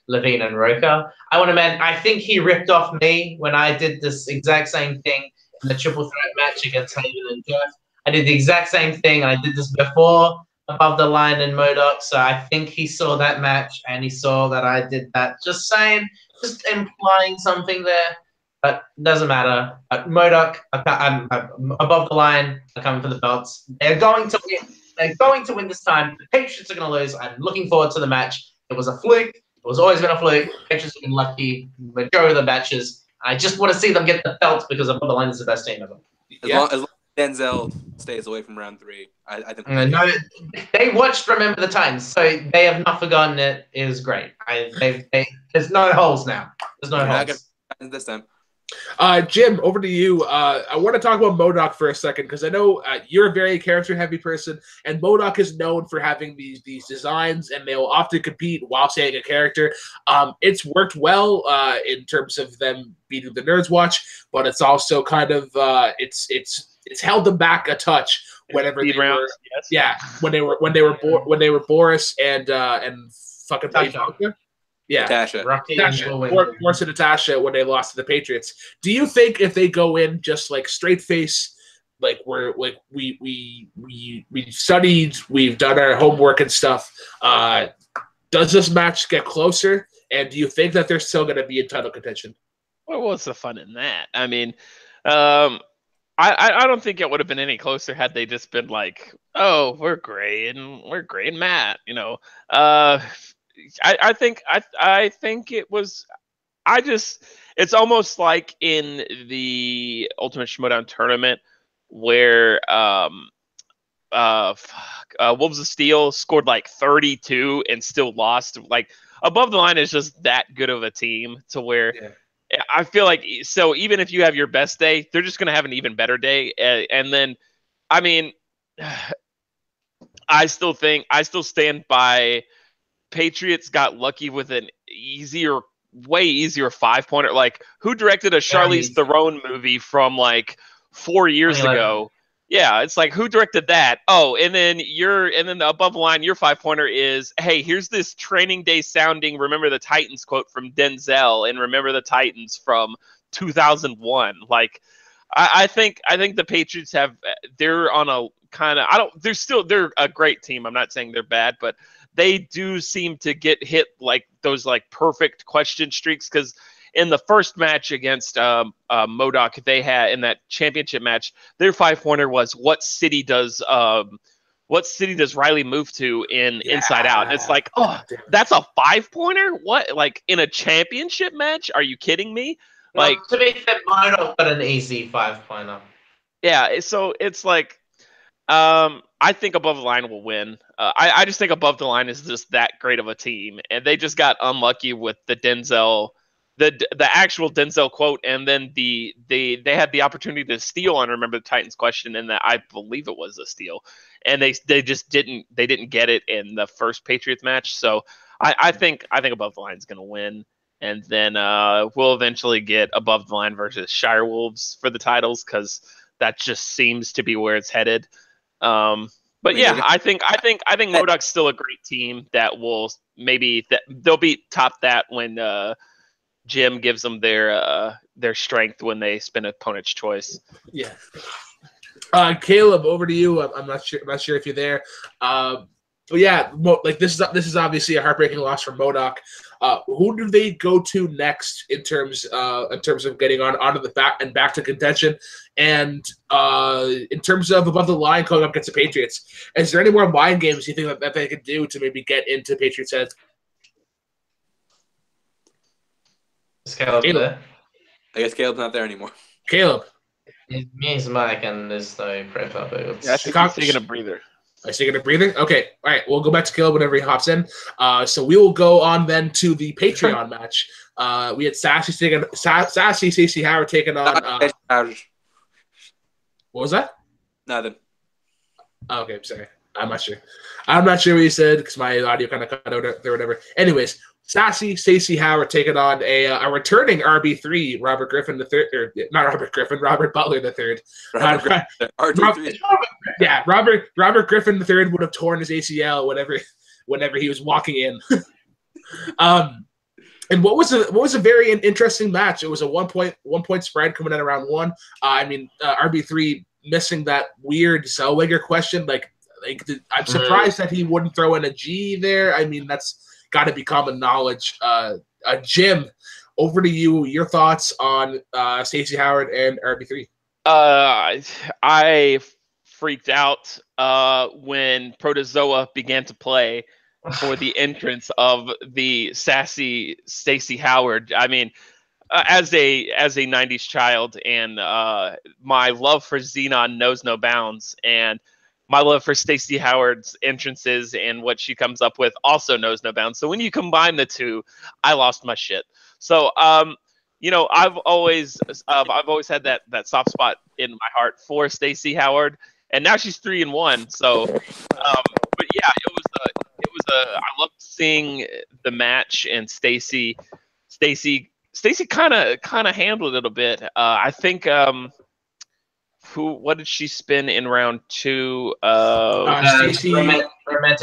Levine and Roka. I think he ripped off me when I did this exact same thing in the triple threat match against Hayden and Jeff. I did the exact same thing, and I did this before Above the Line and MODOK, so I think he saw that match, and he saw that I did that. Just saying, just implying something there, but it doesn't matter. MODOK, I'm Above the Line, I'm coming for the belts. They're going to win. They're going to win this time. The Patriots are going to lose. I'm looking forward to the match. It was a fluke. It was always been a fluke. The Patriots have been lucky majority of the matches. I just want to see them get the belts because Above the Line is the best team ever. As long as Denzel stays away from round 3, I think. No, they watched Remember the Titans, so they have not forgotten it. It was great. There's no holes now. There's no holes. This time. Jim, over to you. I want to talk about MODOK for a second because I know you're a very character-heavy person, and MODOK is known for having these designs, and they'll often compete while saying a character. It's worked well in terms of them beating the Nerds Watch, but it's also kind of it's held them back a touch whenever they were. Yes. Yeah, when they were Boris and fucking Tasha. Yeah, Natasha. Boris and Natasha when they lost to the Patriots. Do you think if they go in just like straight face, like we studied, we've done our homework and stuff, does this match get closer? And do you think that they're still going to be in title contention? Well, what's the fun in that? I mean, I don't think it would have been any closer had they just been like, oh, we're Gray and Matt, you know. I think it was. It's almost like in the Ultimate Schmoedown tournament where Wolves of Steel scored like 32 and still lost. Like Above the Line is just that good of a team to where I feel like so even if you have your best day, they're just gonna have an even better day. And then, I mean, I still stand by. Patriots got lucky with an way easier 5-pointer. Like, who directed a Charlize Theron movie from like 4 years ago? Yeah, it's like, who directed that? Oh, and then the Above the Line, your 5-pointer is, hey, here's this Training Day sounding Remember the Titans quote from Denzel and Remember the Titans from 2001. Like, I think the Patriots they're on a kind of they're a great team. I'm not saying they're bad, but they do seem to get hit like those like perfect question streaks because in the first match against MODOK, they had in that championship match, their 5-pointer was what city does Riley move to in Inside Out? And it's like, oh, that's a 5-pointer? What? Like in a championship match? Are you kidding me? Like, to be fair, MODOK got an easy 5-pointer. Yeah, so it's like, I think Above the Line will win. I just think Above the Line is just that great of a team, and they just got unlucky with the Denzel, the actual Denzel quote, and then they had the opportunity to steal on Remember the Titans question, and that I believe it was a steal, and they just didn't get it in the first Patriots match. So I think Above the Line is going to win. and then we'll eventually get Above the Line versus Shire Wolves for the titles because that just seems to be where it's headed. But yeah, I think MODOK's still a great team that will they'll be top that when Jim gives them their strength when they spin opponent's choice. Yeah. Caleb, over to you. I'm not sure if you're there. But yeah, like this is obviously a heartbreaking loss for MODOK. Who do they go to next in terms of getting onto the back to contention, and in terms of above the line going up against the Patriots? Is there any more mind games you think that they could do to maybe get into Patriots' heads? Is Caleb there? I guess Caleb's not there anymore. Caleb. It means Mike and there's no prep up. Yeah, I think he's taking a breather. I taking a breather? Okay. All right. We'll go back to Caleb whenever he hops in. So we will go on then to the Patreon match. We had Sassy Stacey Howard taking on. What was that? Nothing. Okay, I'm sorry. I'm not sure. I'm not sure what you said because my audio kind of cut out or whatever. Anyways, Sassy Stacey Howard taking on a returning RB3, Robert Griffin III, or not Robert Griffin, Robert Butler III. Robert Griffin III would have torn his ACL whenever he was walking in. And what was a very interesting match. It was a one point spread coming in around one. RB3 missing that weird Zellweger question. I'm surprised that he wouldn't throw in a G there. I mean, that's got to be common knowledge. Jim, over to you. Your thoughts on Stacey Howard and RB3? I freaked out when Protozoa began to play for the entrance of the sassy Stacey Howard. I mean, as a 90s child, and my love for Xenon knows no bounds, and my love for Stacey Howard's entrances and what she comes up with also knows no bounds. So when you combine the two, I lost my shit. So I've always had that soft spot in my heart for Stacey Howard, and now she's 3-1. So, but yeah, it was I loved seeing the match, and Stacey kind of handled it a bit. I think. What did she spin in round 2? Romantic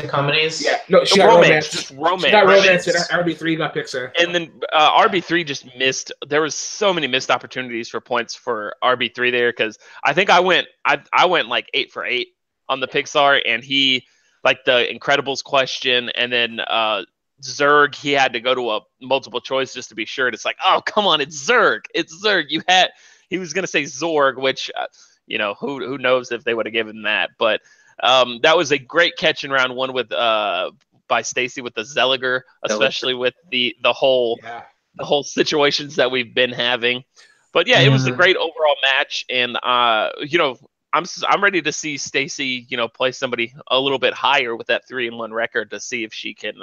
comedies. Yeah, no, she got romance. Just romance. She got romance, and RB3 got picks her. And then RB3 just missed. There was so many missed opportunities for points for RB3 there, because I think I went like 8 for 8 on the Pixar, and he like the Incredibles question, and then Zurg, he had to go to a multiple choice just to be sure. And it's like, oh come on, it's Zurg. He was gonna say Zorg, which. Who knows if they would have given that, but that was a great catch in round 1 with by Stacey with the Zellweger, especially with the whole situations that we've been having. But yeah, it was a great overall match, and I'm ready to see Stacey play somebody a little bit higher with that 3-1 record to see if she could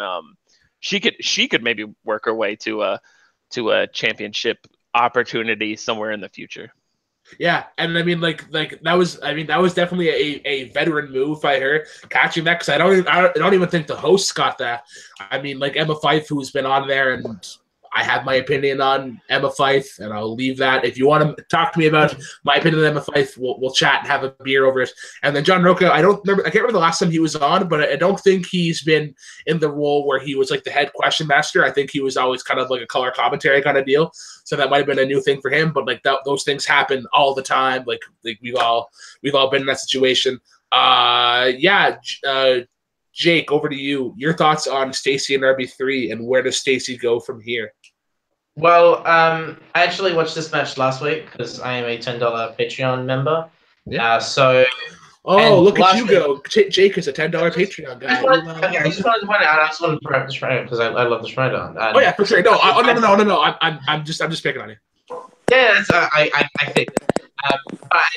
maybe work her way to a championship opportunity somewhere in the future. Yeah, and I mean, like that was definitely a veteran move by her catching that, because I don't even think the hosts got that. I mean, like Emma Fyfe, who's been on there, and I have my opinion on Emma Fyfe, and I'll leave that. If you want to talk to me about my opinion on Emma Fyfe, we'll chat and have a beer over it. And then John Roca, I can't remember the last time he was on, but I don't think he's been in the role where he was like the head question master. I think he was always kind of like a color commentary kind of deal. So that might have been a new thing for him, but like those things happen all the time. Like we've all been in that situation. Jake, over to you. Your thoughts on Stacey and RB3, and where does Stacey go from here? Well, I actually watched this match last week because I am a $10 Patreon member. Yeah. Look at you go. Jake is a $10 Patreon guy. I just wanted to point out. I just wanted to promote the Schmoedown because I love the Schmoedown. Oh yeah, for sure. No. I'm just picking on you. Yeah, I think. I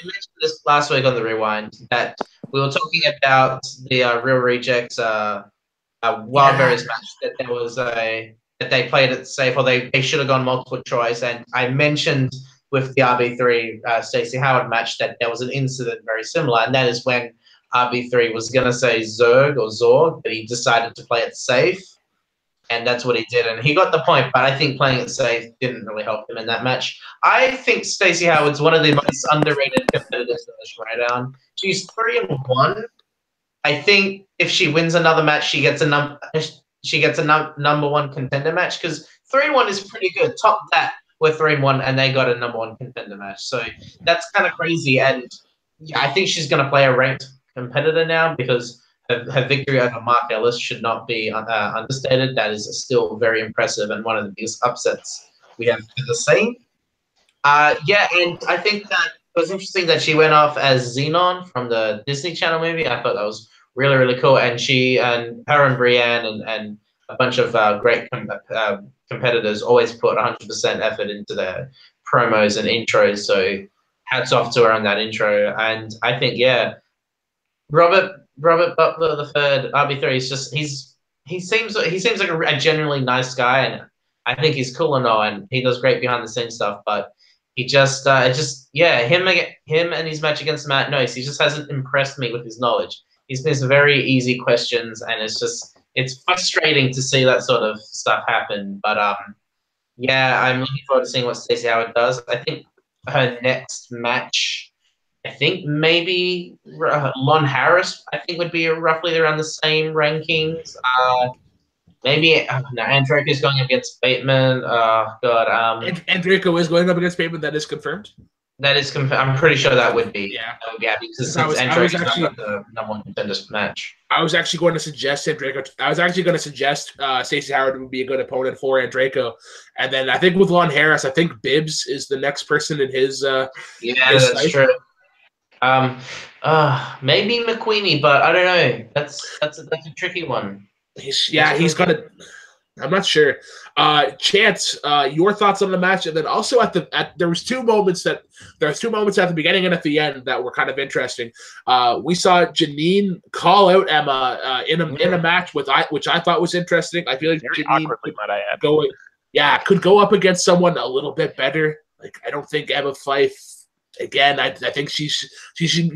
mentioned this last week on the Rewind that we were talking about the Real Rejects Wildberries match, that there was that they played it safe, or they should have gone multiple choice. And I mentioned with the RB3 Stacey Howard match that there was an incident very similar, and that is when RB3 was going to say Zurg or Zorg, but he decided to play it safe. and that's what he did, and he got the point. But I think playing it safe didn't really help him in that match. I think Stacey Howard's one of the most underrated competitors in the Schmoedown. She's 3-1. I think if she wins another match, she gets a number one contender match, because 3-1 is pretty good. Top that were 3-1, and they got a number one contender match. So that's kind of crazy. And yeah, I think she's going to play a ranked competitor now, because her victory over Mark Ellis should not be understated. That is still very impressive and one of the biggest upsets we have ever seen. Yeah, and I think that it was interesting that she went off as Xenon from the Disney Channel movie. I thought that was really, really cool. And her and Brienne and a bunch of great competitors always put 100% effort into their promos and intros. So hats off to her on that intro. And I think, yeah, Robert Butler the third, RB3, is just he seems like a genuinely nice guy, and I think he's cool and all, and he does great behind the scenes stuff. But he just him and his match against Matt Noyce, he just hasn't impressed me with his knowledge. He's missed very easy questions, and it's frustrating to see that sort of stuff happen. But yeah, I'm looking forward to seeing what Stacey Howard does. I think her next match, I think maybe Lon Harris, I think, would be roughly around the same rankings. Maybe Andreka is going against Bateman. Andreka is going up against Bateman. That is confirmed. That is confirmed. I'm pretty sure that would be. Yeah. That would be happy, because Andreka's not got the number one contender match. I was actually going to suggest Andreka. I was actually going to suggest Stacey Howard would be a good opponent for Andreka. And then I think with Lon Harris, I think Bibbs is the next person in his. That's true. Maybe McQueenie, but I don't know. That's a tricky one. He's got a. I'm not sure. Chance, your thoughts on the match, and then also there was two moments at the beginning and at the end that were kind of interesting. We saw Janine call out Emma in a match which I thought was interesting. I feel like Very Janine awkwardly, might I add. could go up against someone a little bit better. Like, I don't think Emma Fyfe. Again, I think she should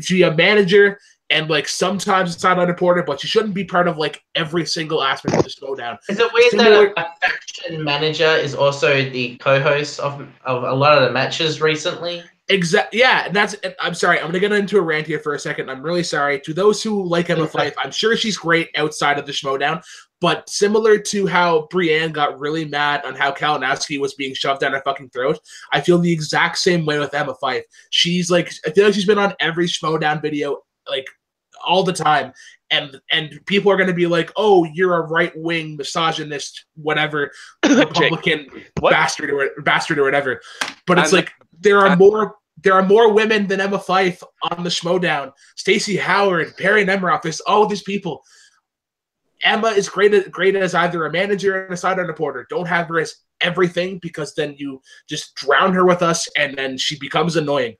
be a manager, and like sometimes it's not unimportant, but she shouldn't be part of like every single aspect of the Schmoedown. Is it weird that a faction manager is also the co-host of a lot of the matches recently? Exactly. Yeah, and I'm sorry. I'm gonna get into a rant here for a second. I'm really sorry to those who like Emma Fyfe. I'm sure she's great outside of the Schmoedown, but similar to how Brienne got really mad on how Kalinowski was being shoved down her fucking throat, I feel the exact same way with Emma Fyfe. She's like, I feel like she's been on every Schmoedown video like all the time, and people are gonna be like, "Oh, you're a right wing misogynist, whatever, Republican bastard or whatever." But it's like there are more women than Emma Fyfe on the Schmoedown. Stacey Howard, Perry Nemiroff, there's all these people. Emma is great as either a manager and a sideline reporter. Don't have her as everything, because then you just drown her with us and then she becomes annoying.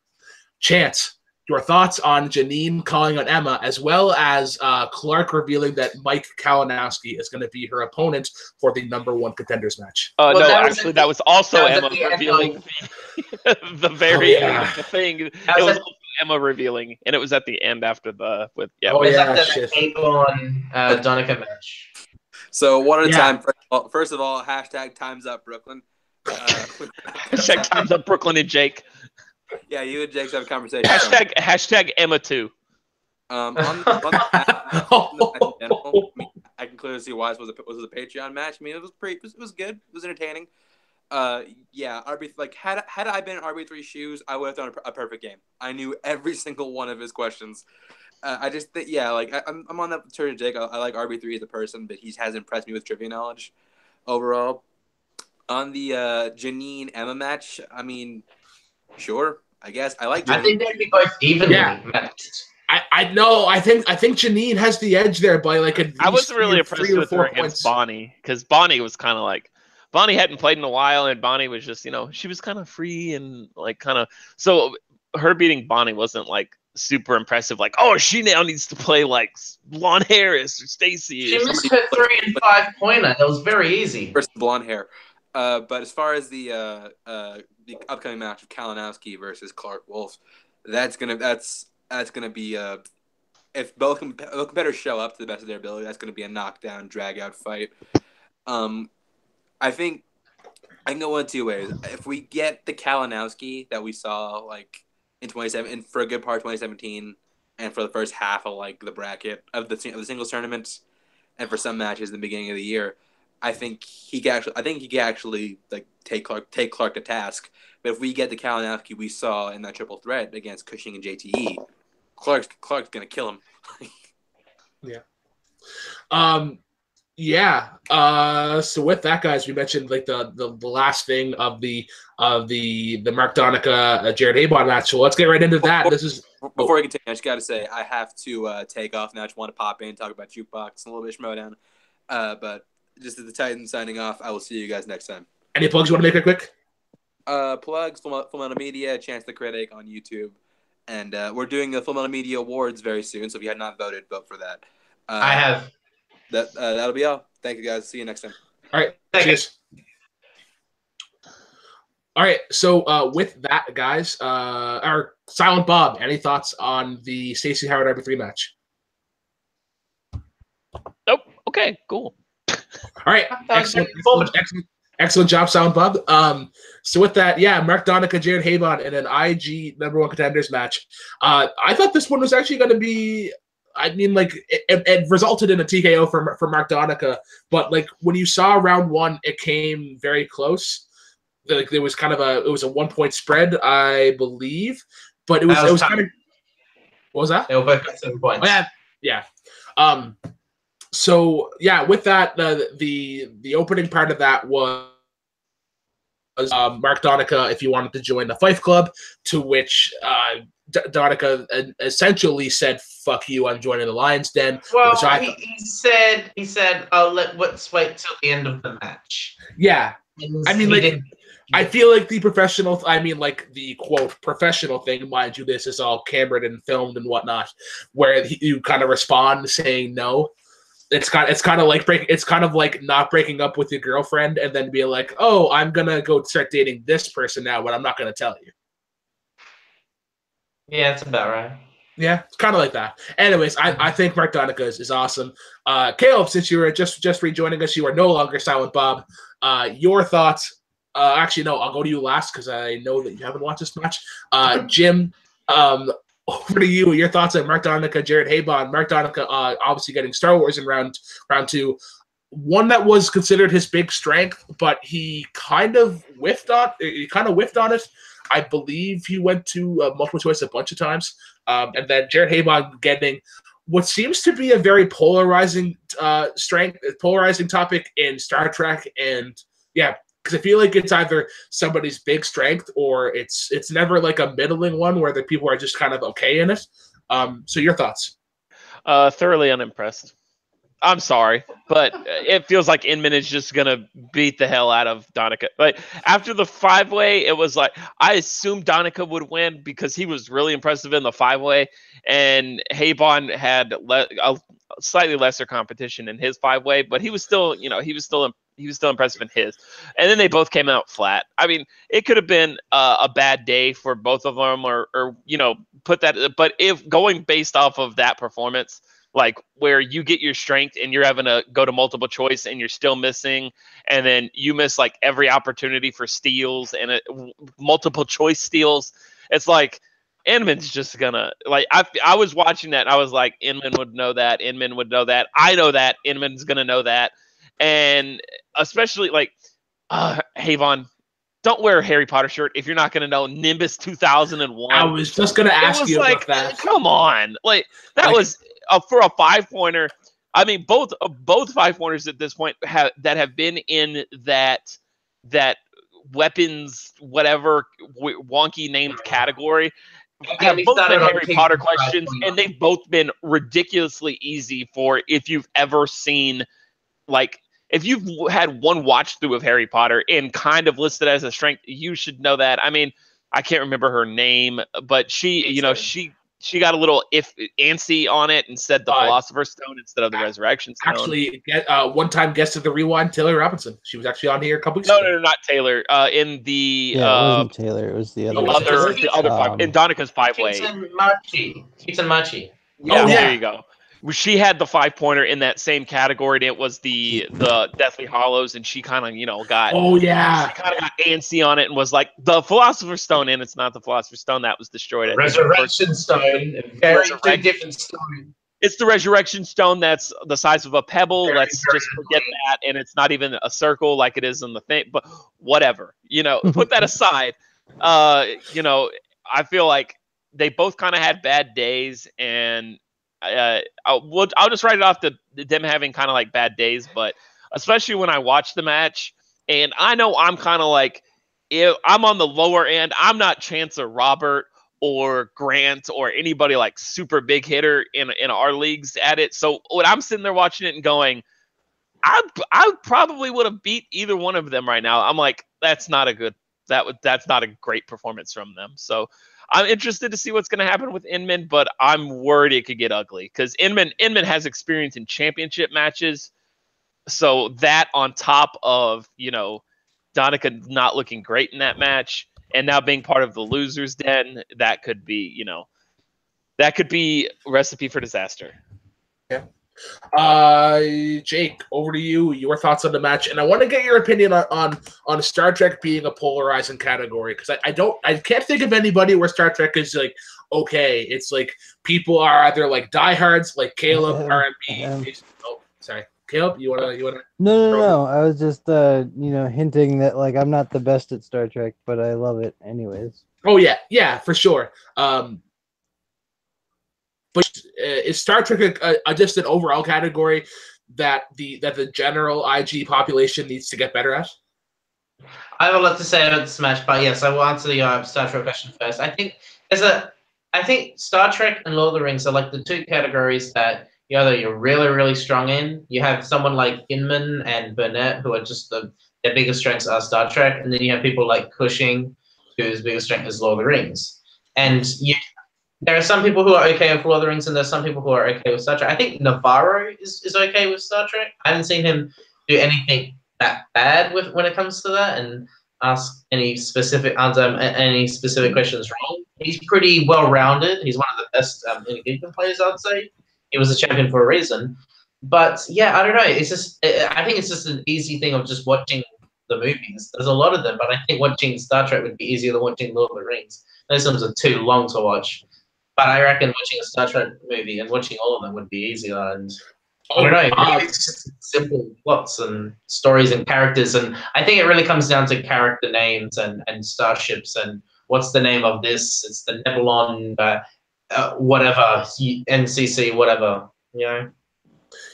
Chance, your thoughts on Janine calling on Emma, as well as Clark revealing that Mike Kalinowski is going to be her opponent for the number one contenders match. That was also Emma revealing the very thing. It was also Emma revealing, and it was at the end after the Donica match. So one at a time. First of all, hashtag Time's Up Brooklyn. Hashtag Time's Up Brooklyn and Jake. Yeah, you and Jake have a conversation. Hashtag Emma too. I can clearly see why it was a Patreon match. I mean, it was good. It was entertaining. Yeah, RB, like had I been in RB3's shoes, I would have done a perfect game. I knew every single one of his questions. I just think, I'm on that turn, Jake. I like RB3 as a person, but he has impressed me with trivia knowledge overall. On the Janine Emma match, I mean, sure, I guess I like Janine. I think they'd be both evenly matched. I know. I think Janine has the edge there by like I was really impressed with her against Bonnie, because Bonnie was kind of like, Bonnie hadn't played in a while, and Bonnie was just, she was kind of free and like kind of, so her beating Bonnie wasn't like super impressive. Like, oh, she now needs to play like Lon Harris or Stacey. She missed her 3 and 5 pointer. That was very easy. Versus blonde hair. But as far as the upcoming match of Kalinowski versus Clark Wolf, that's gonna be if both competitors show up to the best of their ability, that's gonna be a knockdown, drag out fight. I think I can go one of two ways. If we get the Kalinowski that we saw like in 27, and for a good part of 2017, and for the first half of like the bracket of the singles tournaments, and for some matches in the beginning of the year, I think he can actually like take Clark to task. But if we get the Kalinowski we saw in that triple threat against Cushing and JTE, Clark's gonna kill him. Yeah. Yeah. So with that, guys, we mentioned like the last thing of the Mark Donica Jared Habon match. So let's get right into that. Before we continue, I just got to say I have to take off now. I just want to pop in, talk about Jukebox and a little bit of Schmoedown. But just as the Titans signing off, I will see you guys next time. Any plugs you want to make it quick? Plugs, Full Metal Media, Chance the Critic on YouTube. And we're doing the Full Metal Media Awards very soon, so if you had not voted, vote for that. I have. That'll be all. Thank you, guys. See you next time. All right. Cheers. All right. So with that, guys, our Silent Bob, any thoughts on the Stacey Howard RB3 match? Nope. Okay, cool. All right. Excellent job, Silent Bob. So with that, yeah, Mark Donica, Jared Habon in an IG #1 contenders match. I thought this one was actually going to be, I mean, like it resulted in a TKO for Mark Donica, but like when you saw round one, it came very close. Like there was kind of a 1 point spread, I believe, but it was kind of. What was that? They were both at 7 points. Oh, yeah. So yeah, with that, the opening part of that was Mark Donica, if you wanted to join the Fife Club, to which Donica essentially said, "Fuck you, I'm joining the Lions Den." Well, he said, let's wait till the end of the match." Yeah, I mean, like, I feel like the quote professional thing, mind you, this is all cameraed and filmed and whatnot, where you kind of respond saying no. It's kind of like not breaking up with your girlfriend and then be like, "Oh, I'm gonna go start dating this person now, but I'm not gonna tell you." Yeah, that's about right. Yeah, it's kind of like that. Anyways, I think Mark Donica is awesome. Caleb, since you were just rejoining us, you are no longer Silent Bob. Your thoughts? Actually, no, I'll go to you last because I know that you haven't watched this match. Jim, over to you. Your thoughts on Mark Donica, Jared Habon. Mark Donica, obviously getting Star Wars in round two. One that was considered his big strength, but he kind of whiffed on it. I believe he went to multiple choice a bunch of times. And then Jared Habon getting what seems to be a very polarizing topic in Star Trek. And yeah, because I feel like it's either somebody's big strength or it's never like a middling one where the people are just kind of okay in it. So your thoughts? Thoroughly unimpressed. I'm sorry, but it feels like Inman is just gonna beat the hell out of Donica. Like after the 5-way, it was like I assumed Donica would win because he was really impressive in the 5-way, and Habon had a slightly lesser competition in his 5-way, but he was still impressive in his. And then they both came out flat. I mean, it could have been a bad day for both of them, or put that. But if going based off of that performance, like where you get your strength and you're having to go to multiple choice and you're still missing, and then you miss like every opportunity for steals and multiple choice steals, it's like Inman's just gonna like. I was watching that and I was like, Inman would know that. Inman would know that. I know that Inman's gonna know that. And especially like, Havon, don't wear a Harry Potter shirt if you're not going to know Nimbus 2001. I was just going to ask you about that. Come on. Like, that was for a 5-pointer. I mean, both 5-pointers at this point have been in that weapons, whatever wonky named category. Have both been Harry Potter questions, and they've both been ridiculously easy for if you've ever seen, like, if you've had one watch through of Harry Potter and kind of listed as a strength, you should know that. I mean, I can't remember her name, but she got a little antsy on it and said the Philosopher's Stone instead of the Resurrection Stone. Actually, one-time guest of the Rewind, Taylor Robinson. She was actually on here a couple weeks ago. No, not Taylor. In the it wasn't Taylor. It was the other. In Donica's 5-way. Keaton Machi. Yeah, there you go. she had the 5-pointer in that same category, and it was the Deathly Hollows, and she kind of got Oh yeah, she kind of got antsy on it and was like the Philosopher's Stone, and it's not the Philosopher's Stone that was destroyed. Resurrection Stone, very two different stories. It's the Resurrection Stone that's the size of a pebble. Very, Let's very just forget that, and it's not even a circle like it is in the thing. But whatever, put that aside. I feel like they both kind of had bad days, and I'll just write it off to them having kind of like bad days. But especially when I watch the match, and I know I'm kind of like, if I'm on the lower end, I'm not Chance or Robert or Grant or anybody like super big hitter in our leagues at it. So when I'm sitting there watching it and going, I probably would have beat either one of them right now. I'm like, that's not a great performance from them. So I'm interested to see what's going to happen with Inman, but I'm worried it could get ugly because Inman has experience in championship matches. So that on top of, Donica not looking great in that match and now being part of the losers den, that could be, recipe for disaster. Yeah. Jake, over to you. Your thoughts on the match, and I want to get your opinion on Star Trek being a polarizing category because I can't think of anybody where Star Trek is like okay. It's like people are either like diehards like Caleb, R&B. Oh, sorry, Caleb, you wanna? No. I was just hinting that like I'm not the best at Star Trek, but I love it anyways. Oh yeah, for sure. But is Star Trek just an overall category that the general IG population needs to get better at? I have a lot to say about this match, but yes, I will answer the Star Trek question first. I think Star Trek and Lord of the Rings are like the two categories that you're really, really strong in. You have someone like Inman and Burnett, who are just their biggest strengths are Star Trek, and then you have people like Cushing, whose biggest strength is Lord of the Rings. And there are some people who are okay with Lord of the Rings, and there's some people who are okay with Star Trek. I think Navarro is okay with Star Trek. I haven't seen him do anything that bad when it comes to that, and ask any specific questions wrong. He's pretty well-rounded. He's one of the best in-game players, I'd say. He was a champion for a reason. But yeah, I don't know. It's just I think it's just an easy thing of just watching the movies. There's a lot of them, but I think watching Star Trek would be easier than watching Lord of the Rings. Those ones are too long to watch. But I reckon watching a Star Trek movie and watching all of them would be easier. And I don't know, it's just simple plots and stories and characters. And I think it really comes down to character names and starships and what's the name of this? It's the Nebulon, whatever, NCC, whatever,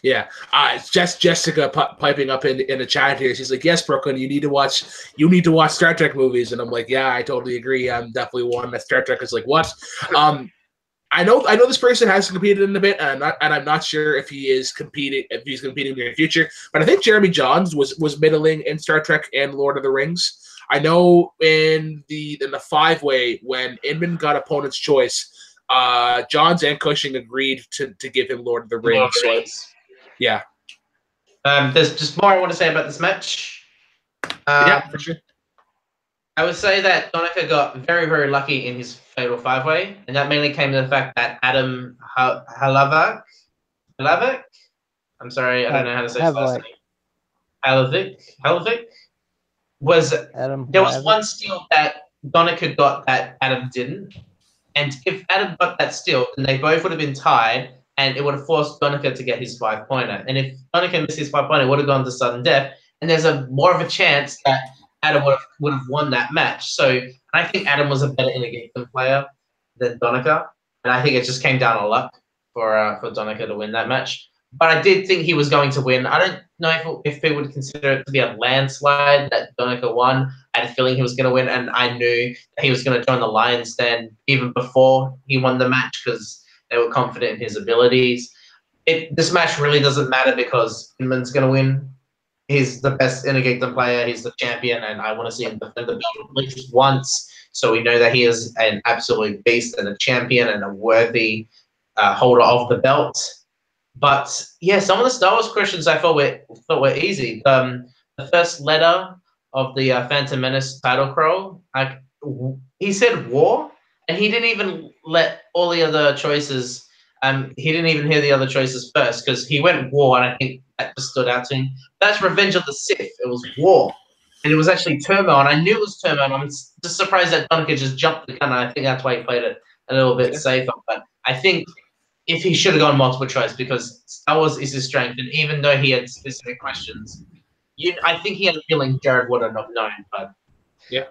Yeah, it's just Jessica piping up in the chat here. She's like, "Yes, Brooklyn, you need to watch Star Trek movies." And I'm like, "Yeah, I totally agree. I'm definitely one that Star Trek is like what." I know this person has competed in a bit, and I'm not sure if he's competing in the near future. But I think Jeremy Johns was middling in Star Trek and Lord of the Rings. I know in the 5-way when Inman got opponent's choice, Johns and Cushing agreed to give him Lord of the Rings. So yeah. There's just more I want to say about this match. Yeah, for sure. I would say that Donica got very, very lucky in his fatal 5-way, and that mainly came to the fact that Adam Halavik, I'm sorry, I don't know how to say his last name. Halavik was Adam. There was one steal that Donica got that Adam didn't, and if Adam got that steal, then they both would have been tied, and it would have forced Donica to get his 5-pointer. And if Donica missed his 5-pointer, it would have gone to sudden death, and there's more of a chance that Adam would have won that match. So I think Adam was a better in-game player than Donica, and I think it just came down to luck for Donica to win that match. But I did think he was going to win. I don't know if people would consider it to be a landslide that Donica won. I had a feeling he was going to win, and I knew that he was going to join the Lions Den even before he won the match because they were confident in his abilities. This match really doesn't matter because Inman's going to win. He's the best Inagigdom player. He's the champion, and I want to see him defend the belt at least once, so we know that he is an absolute beast and a champion and a worthy holder of the belt. But yeah, some of the Star Wars questions I thought were easy. The first letter of the Phantom Menace title crawl, he said war, and he didn't even let all the other choices he didn't even hear the other choices first because he went war, and I think that just stood out to him. That's Revenge of the Sith. It was war, and it was actually Turbo, and I knew it was Turbo, and I'm just surprised that Donica just jumped the gun, and I think that's why he played it a little bit safer. But I think if he should have gone multiple choice, because Star Wars is his strength, and even though he had specific questions, I think he had a feeling Jared would have not known, but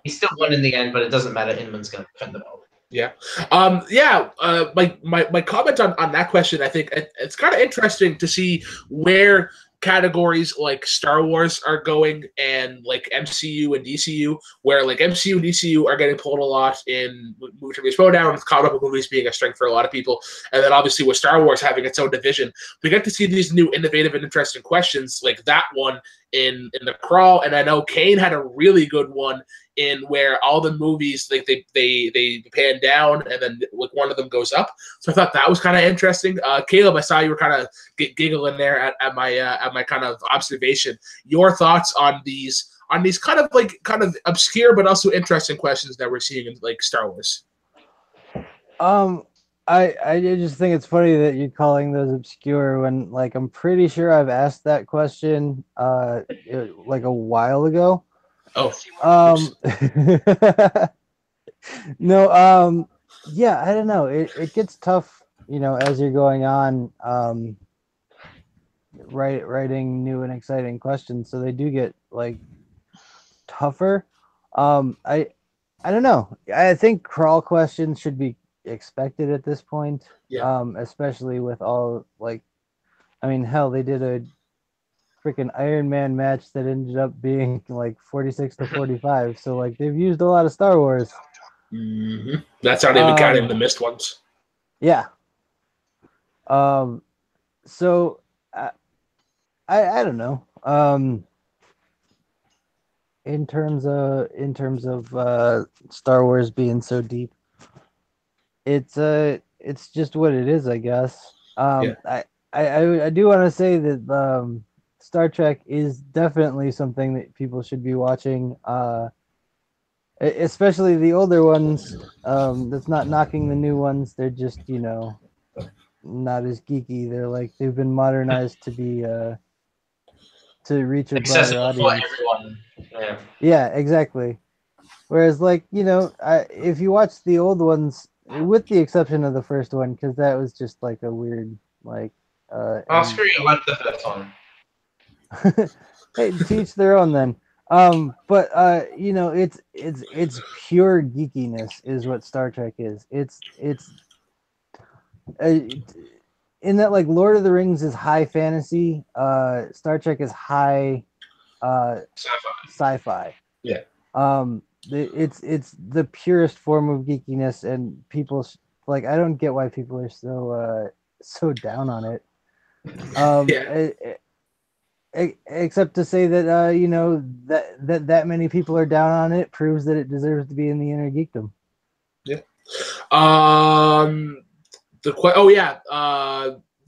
he still won in the end, but it doesn't matter. Inman's going to defend the belt. Yeah. My comment on that question, I think it's kind of interesting to see where categories like Star Wars are going and like MCU and DCU, where like MCU and DCU are getting pulled a lot in Movie Trivia Schmoedown, with comic book movies being a strength for a lot of people, and then obviously with Star Wars having its own division, we get to see these new innovative and interesting questions like that one in the crawl. And I know Kane had a really good one in where all the movies like they pan down and then like one of them goes up. So I thought that was kind of interesting. Caleb, I saw you were kind of giggling there at my kind of observation. Your thoughts on these kind of obscure but also interesting questions that we're seeing in like Star Wars? I just think it's funny that you're calling those obscure when, like, I'm pretty sure I've asked that question like a while ago. Oh. No, yeah, I don't know. It gets tough, as you're going on, writing new and exciting questions. So they do get like tougher. I don't know. I think crawl questions should be expected at this point. Yeah. Especially with all hell, they did a freaking Iron Man match that ended up being like 46 to 45. So like they've used a lot of Star Wars. Mm-hmm. That's not even counting the missed ones. Yeah. So I don't know. In terms of Star Wars being so deep, it's just what it is, I guess. I do want to say that Star Trek is definitely something that people should be watching, especially the older ones. That's not knocking the new ones. They're just, not as geeky. They're like, they've been modernized to be to reach a broader audience. For everyone. Yeah, exactly. Whereas, like, if you watch the old ones, with the exception of the first one, because that was just like a weird, like. Screw you! I like the first one. Hey, teach their own then. But it's pure geekiness is what Star Trek is. It's in that, like, Lord of the Rings is high fantasy, Star Trek is high sci-fi. Yeah. It's the purest form of geekiness, and people like, I don't get why people are so down on it. Except to say that that many people are down on it proves that it deserves to be in the inner geekdom. Yeah. The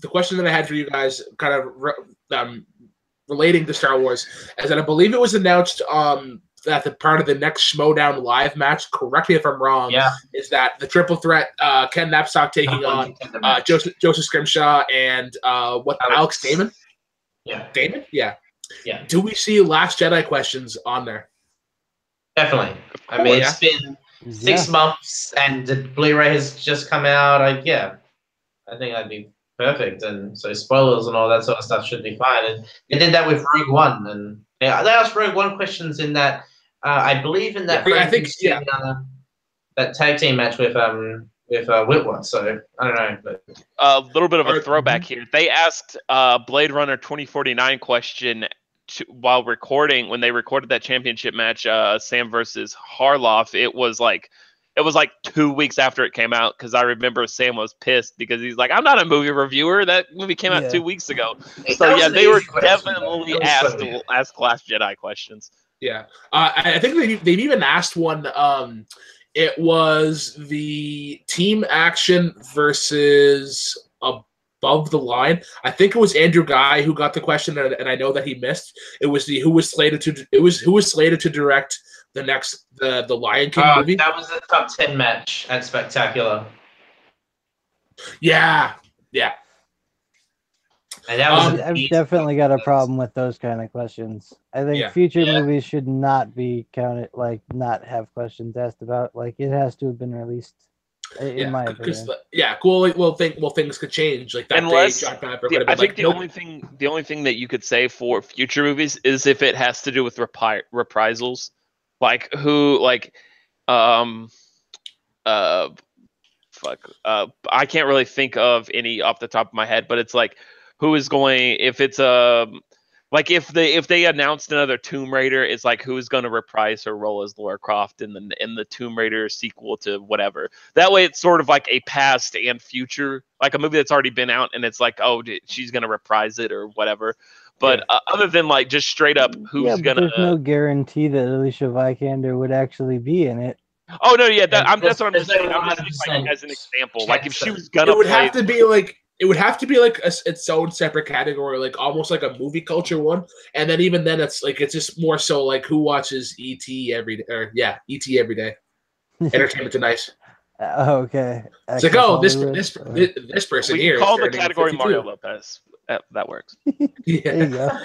question that I had for you guys, kind of relating to Star Wars, is that I believe it was announced that the part of the next Schmoedown live match, correct me if I'm wrong, is that the triple threat, Ken Napstok taking on Joseph Scrimshaw and Alex Damon? Yeah. Damon? Yeah. Yeah. Do we see Last Jedi questions on there? Definitely. I mean, it's been 6 months and the Blu-ray has just come out. I think that'd be perfect. And so spoilers and all that sort of stuff should be fine. And they did that with Rogue One. And they asked Rogue One questions in that, I believe in that that tag team match with Whitworth. So I don't know. But a little bit of a throwback here. They asked Blade Runner 2049 question while recording, when they recorded that championship match, Sam versus Harloff. It was like 2 weeks after it came out, because I remember Sam was pissed because he's like, I'm not a movie reviewer. That movie came out 2 weeks ago. So yeah, they were definitely asked to ask Last Jedi questions. Yeah, I think they've even asked one. It was the team action versus Above the Line. I think it was Andrew Guy who got the question, and I know that he missed. It was who was slated to direct the next the Lion King movie. That was the top 10 match at Spectacular. Yeah. Yeah. And that was I've definitely got a problem with those kind of questions. I think future movies should not be counted, like not have questions asked about. Like it has to have been released, in my opinion. Well, things could change. Like that Unless, day, John Favreau could have I been think like, the nope. only thing that you could say for future movies is if it has to do with reprisals, like who, like, I can't really think of any off the top of my head, but it's like who is going, if it's like if they announced another Tomb Raider, it's like who's going to reprise her role as Lara Croft in the Tomb Raider sequel to whatever. That way, it's sort of like a past and future, like a movie that's already been out, and it's like, oh, she's going to reprise it or whatever. But other than like just straight up, who's gonna? There's no guarantee that Alicia Vikander would actually be in it. Oh no, yeah, that's what I'm just saying. I'm just saying, like, as an example, like if she was gonna, it would have to be like its own separate category, like almost like a movie culture one. And then even then, it's just more so like who watches ET every day, or ET every day. Entertainment Tonight. Okay. It's like, oh, this person here. Call the category Mario Lopez. That works. Yeah.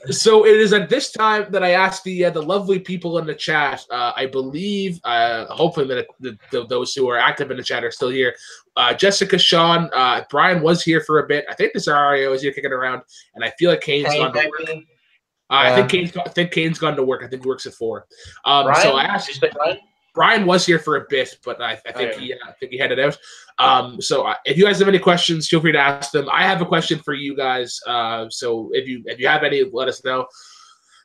So it is at this time that I ask the lovely people in the chat. I believe, hopefully, those who are active in the chat are still here. Jessica, Sean, Brian was here for a bit. I think this Ario is here kicking around, and I feel like Kane's gone to work. I think Kane's gone to work. I think he works at 4. Brian? So I asked. Brian was here for a bit, but I think he headed out. So if you guys have any questions, feel free to ask them. I have a question for you guys. So if you have any, let us know.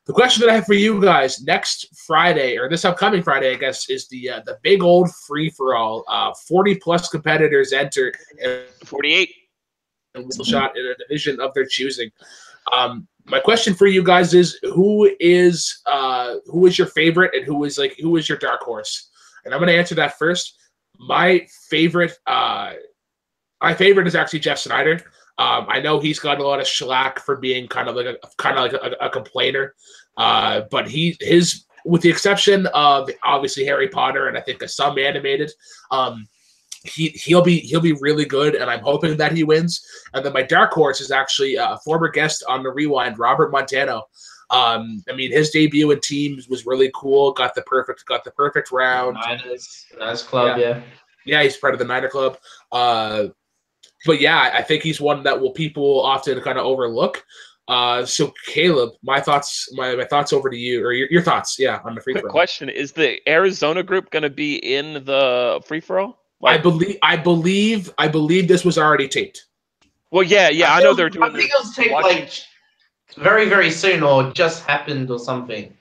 The question that I have for you guys next Friday, or this upcoming Friday, I guess, is the big old free for all. 40+ competitors enter. 48. Shot in a division of their choosing. My question for you guys is who is your favorite and who is your dark horse? And I'm going to answer that first. My favorite is actually Jeff Snyder. I know he's gotten a lot of shellac for being kind of like a complainer, but his with the exception of obviously Harry Potter and I think some animated, he'll be really good, and I'm hoping that he wins. And then my dark horse is actually a former guest on the Rewind, Robert Montano. I mean, his debut in Teams was really cool. Got the perfect round. Nice club, yeah. He's part of the Niner Club. But yeah, I think he's one that people often kind of overlook. So Caleb, my thoughts over to you, or your thoughts, on the free for all. Quick question: is the Arizona group going to be in the free for all? I believe this was already taped. Well, yeah, I know they're doing. I think it was taped like very, very soon, or just happened, or something.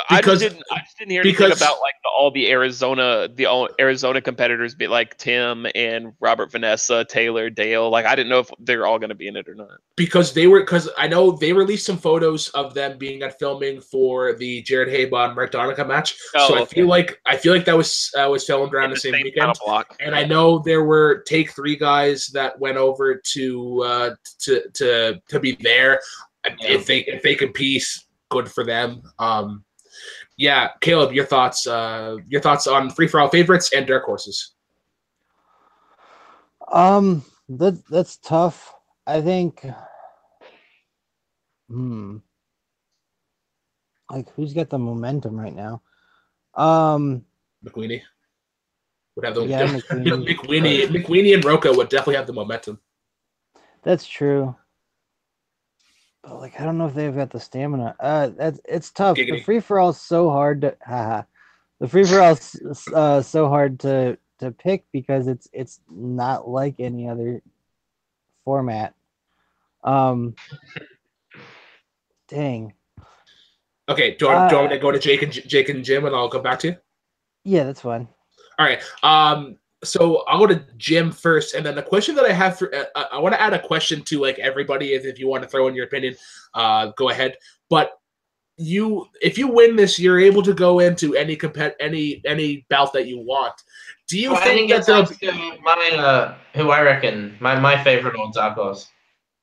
I just didn't hear anything about like all the Arizona competitors, be like Tim and Robert, Vanessa, Taylor, Dale. Like I didn't know if they're all going to be in it or not. Because I know they released some photos of them being at filming for the Jared Habon Mark Donica match. So I feel like that was filmed around the same weekend. And I know there were Take 3 guys that went over to be there. If they compete, good for them. Caleb, your thoughts on free for all favorites and dark horses. That's tough. I think like who's got the momentum right now? McQueenie would have the McQueenie and Roca would definitely have the momentum. That's true. But like I don't know if they've got the stamina. It's tough. Giggity. The free for all is so hard to the free for all so hard to pick because it's not like any other format. Dang. Okay, do you want me to go to Jake and Jim and I'll come back to you? Yeah, that's fine. All right. So I'll go to Jim first, and then the question that I have for I want to add a question to like everybody. If you want to throw in your opinion, go ahead. But if you win this, you're able to go into any bout that you want. Do you think that my who I reckon my favorite old dark horse?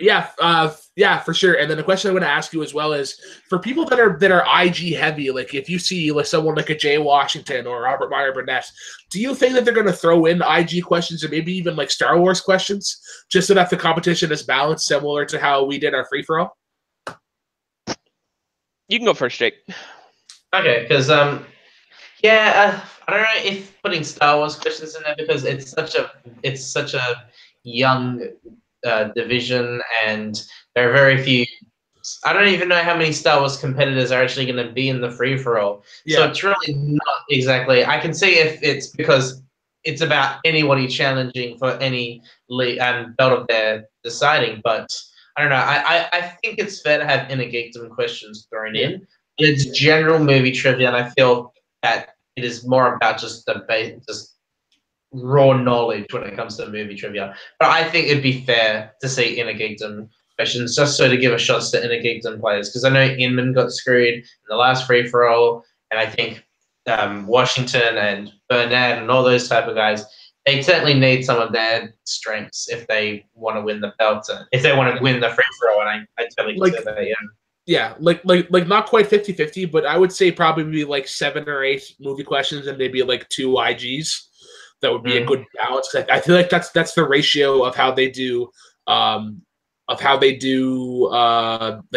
Yeah, for sure. And then the question I'm going to ask you as well is for people that are IG heavy, like if you see like someone like a Jay Washington or Robert Meyer Burnett, do you think that they're going to throw in IG questions or maybe even like Star Wars questions just so that the competition is balanced, similar to how we did our free for all? You can go first, Jake. Okay, because I don't know if putting Star Wars questions in there because it's such a young division, and there are very few. I don't even know how many Star Wars competitors are actually going to be in the free for all. Yeah. So it's really not exactly. I can see if it's because it's about anybody challenging for any belt of their deciding, but I don't know. I think it's fair to have inner geekdom questions thrown in. It's general movie trivia, and I feel that it is more about just just raw knowledge when it comes to movie trivia. But I think it'd be fair to say inner geekdom questions just so to give a shot to inner geekdom players, because I know Inman got screwed in the last free for all, and I think Washington and Burnett and all those type of guys, they certainly need some of their strengths if they want to win the belt, if they want to win the free for all, and I totally consider that. Yeah, like not quite 50-50, but I would say probably like 7 or 8 movie questions and maybe like 2 IGs. That would be a good balance. I feel like that's the ratio of how they do like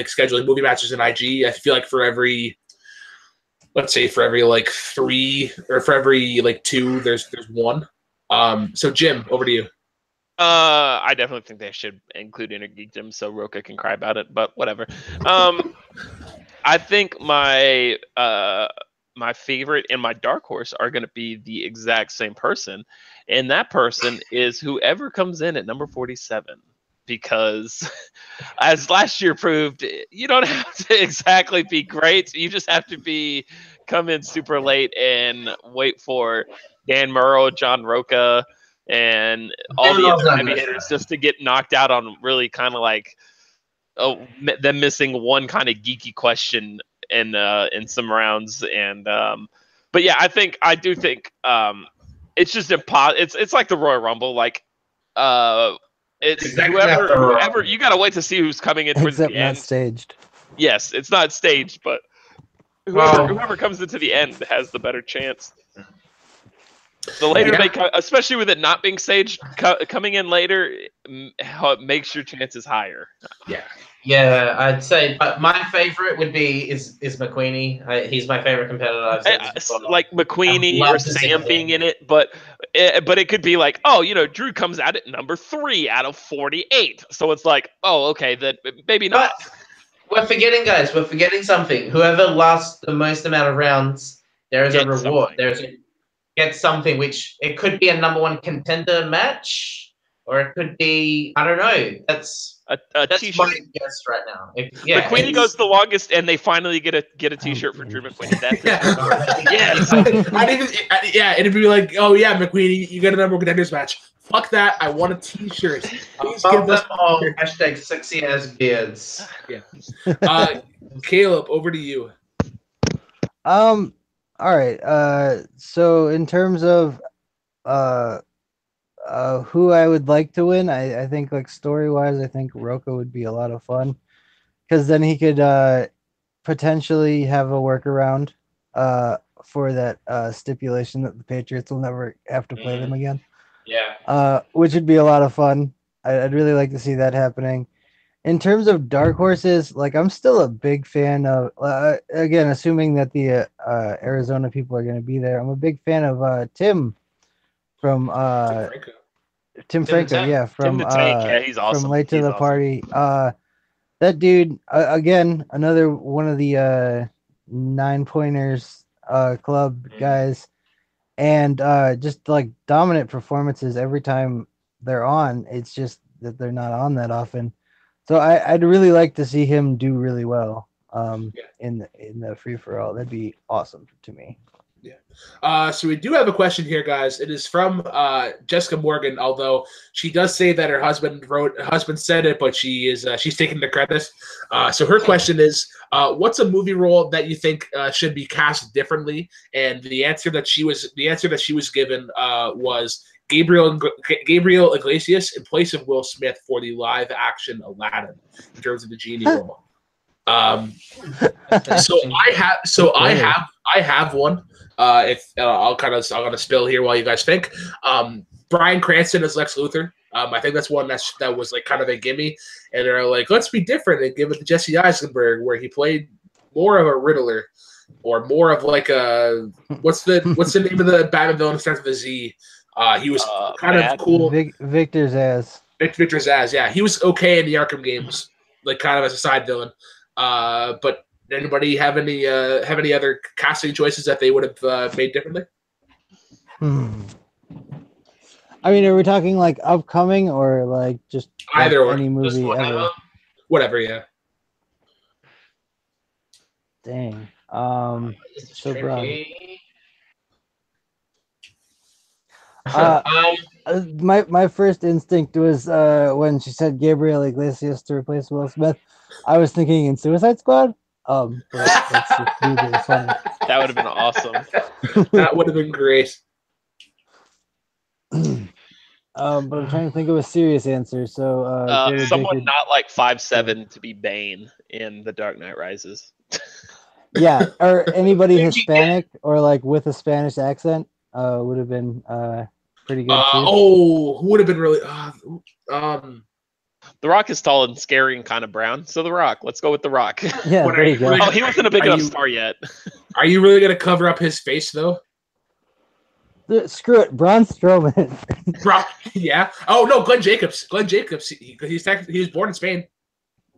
scheduling movie matches in IG. I feel like for every like 3 or for every like 2, there's 1. So Jim, over to you. I definitely think they should include inner geekdom so Roka can cry about it, but whatever. I think my favorite and my dark horse are going to be the exact same person, and that person is whoever comes in at number 47. Because as last year proved, you don't have to exactly be great. You just have to come in super late and wait for Dan Murrow, John Roca, and all the other heavy hitters just to get knocked out on really kind of like them missing one kind of geeky question in some rounds. And but yeah, I do think it's just it's like the Royal Rumble, like it's exactly whoever you gotta wait to see who's coming in towards the end. Except not staged. Yes, it's not staged, but whoever comes into the end has the better chance. The later they come, especially with it not being staged, coming in later makes your chances higher. Yeah, I'd say, but my favorite would be is McQueenie. He's my favorite competitor. I've said this before. Like McQueenie or Sam being in it, but it could be like, Drew comes out at number 3 out of 48. So it's like, okay, then maybe not. But we're forgetting, guys. We're forgetting something. Whoever lasts the most amount of rounds, there is a reward. Get something, which it could be a number 1 contender match, or it could be, I don't know. That's t-shirt. My guess right now. McQueenie goes the longest, and they finally get a t-shirt for Drew McQueenie. That's yes. It'd be like, McQuenie, you got a number 1 contenders match. Fuck that! I want a t-shirt. Please give us all hashtag sexy ass beards. Yeah. Caleb, over to you. All right. So in terms of who I would like to win, I think like story wise, I think Roka would be a lot of fun, because then he could potentially have a workaround for that stipulation that the Patriots will never have to play them again. Yeah. Which would be a lot of fun. I'd really like to see that happening. In terms of dark horses, like I'm still a big fan of, again, assuming that the Arizona people are going to be there, I'm a big fan of Tim from Tim Franco, yeah, from he's awesome. From Late to the Party. That dude, again, another one of the 9 Pointers club guys, and just like dominant performances every time they're on. It's just that they're not on that often. So I'd really like to see him do really well in the free for all. That'd be awesome to me. Yeah. So we do have a question here, guys. It is from Jessica Morgan, although she does say that her husband said it, but she's taking the credit. So her question is, what's a movie role that you think should be cast differently? And the answer that she was given was Gabriel Iglesias in place of Will Smith for the live action Aladdin in terms of the genie role. So I have one. If I'm gonna spill here while you guys think. Bryan Cranston as Lex Luthor. I think that's one that was like kind of a gimme, and they're like, let's be different and give it to Jesse Eisenberg, where he played more of a Riddler, or more of like a what's the name of the Batman villain that starts with a Z? He was kind of cool. Victor Zsasz. Victor Zsasz, yeah, he was okay in the Arkham games, like kind of as a side villain. But anybody have any other casting choices that they would have made differently? I mean, are we talking like upcoming or like just either or any movie ever? Whatever, yeah. Dang. So broad. My first instinct was when she said Gabriel Iglesias to replace Will Smith, I was thinking in Suicide Squad. But that's just really funny. That would have been awesome. That would have been great. But I'm trying to think of a serious answer. So someone not like 5'7" to be Bane in The Dark Knight Rises. Yeah, or anybody Hispanic or like with a Spanish accent would have been pretty good too. Who would have been really? The Rock is tall and scary and kind of brown, so The Rock. Let's go with The Rock. Yeah, there you go. Oh, he wasn't a big enough star yet. Are you really gonna cover up his face though? Screw it, Braun Strowman. Yeah. Oh no, Glenn Jacobs. He was born in Spain.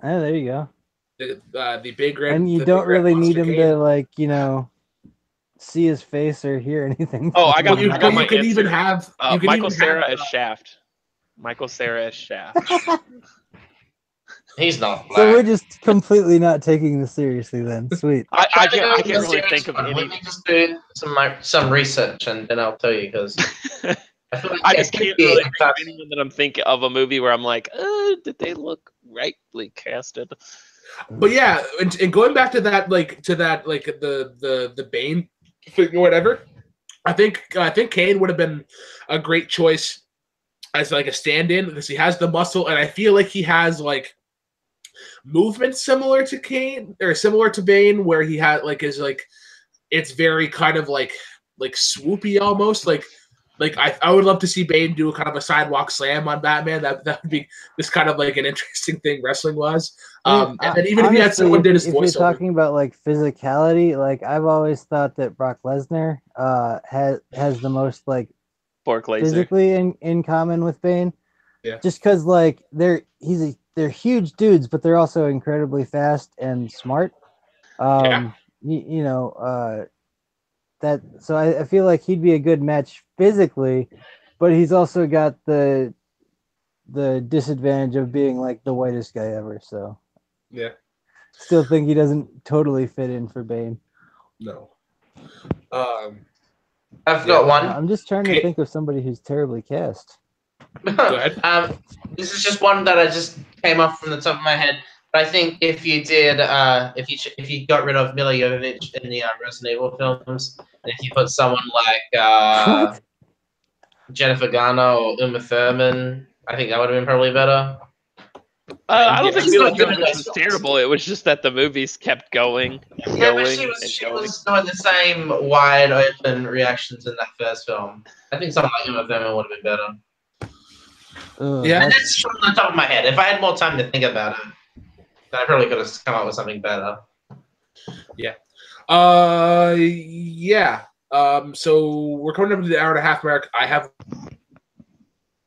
Oh, there you go. The big red. And you don't really need him to like see his face or hear anything. Oh, I got my you could answer. Even have Michael Cera as Shaft. Michael Cera as Shaft. He's not black. So we're just completely not taking this seriously then. Sweet. I can't really think of any. Let me just do some research and then I'll tell you because I feel like I just can't really think of anyone that I'm thinking of a movie where I'm like, did they look rightly casted? But yeah, and going back to that, the Bane thing or whatever, I think Kane would have been a great choice as like a stand-in because he has the muscle, and I feel like he has like movement similar to Kane or similar to Bane, where he had like is like it's very kind of like swoopy almost like I would love to see Bane do a kind of a sidewalk slam on Batman. That would be just kind of like an interesting thing wrestling wise. And then even honestly, if he had someone did his voiceover. If you're talking about like physicality, like I've always thought that Brock Lesnar has the most like physically in common with Bane. Yeah. Just because like they're huge dudes, but they're also incredibly fast and smart. So I feel like he'd be a good match physically, but he's also got the disadvantage of being like the whitest guy ever. So yeah, still think he doesn't totally fit in for Bane. No. I've got one. I'm just trying to think of somebody who's terribly cast. Go ahead. This is just one that I just came up from the top of my head. But I think if you did, if you got rid of Mila Jovovich in the Resident Evil films, and if you put someone like Jennifer Garner or Uma Thurman, I think that would have been probably better. I don't think Mila Jovovich was terrible. It was just that the movies kept going. Yeah, but she was doing the same wide open reactions in that first film. I think someone like Uma Thurman would have been better. Yeah, and that's from the top of my head. If I had more time to think about it, then I probably could have come up with something better. Yeah. Yeah. So we're coming up to the hour and a half mark. I have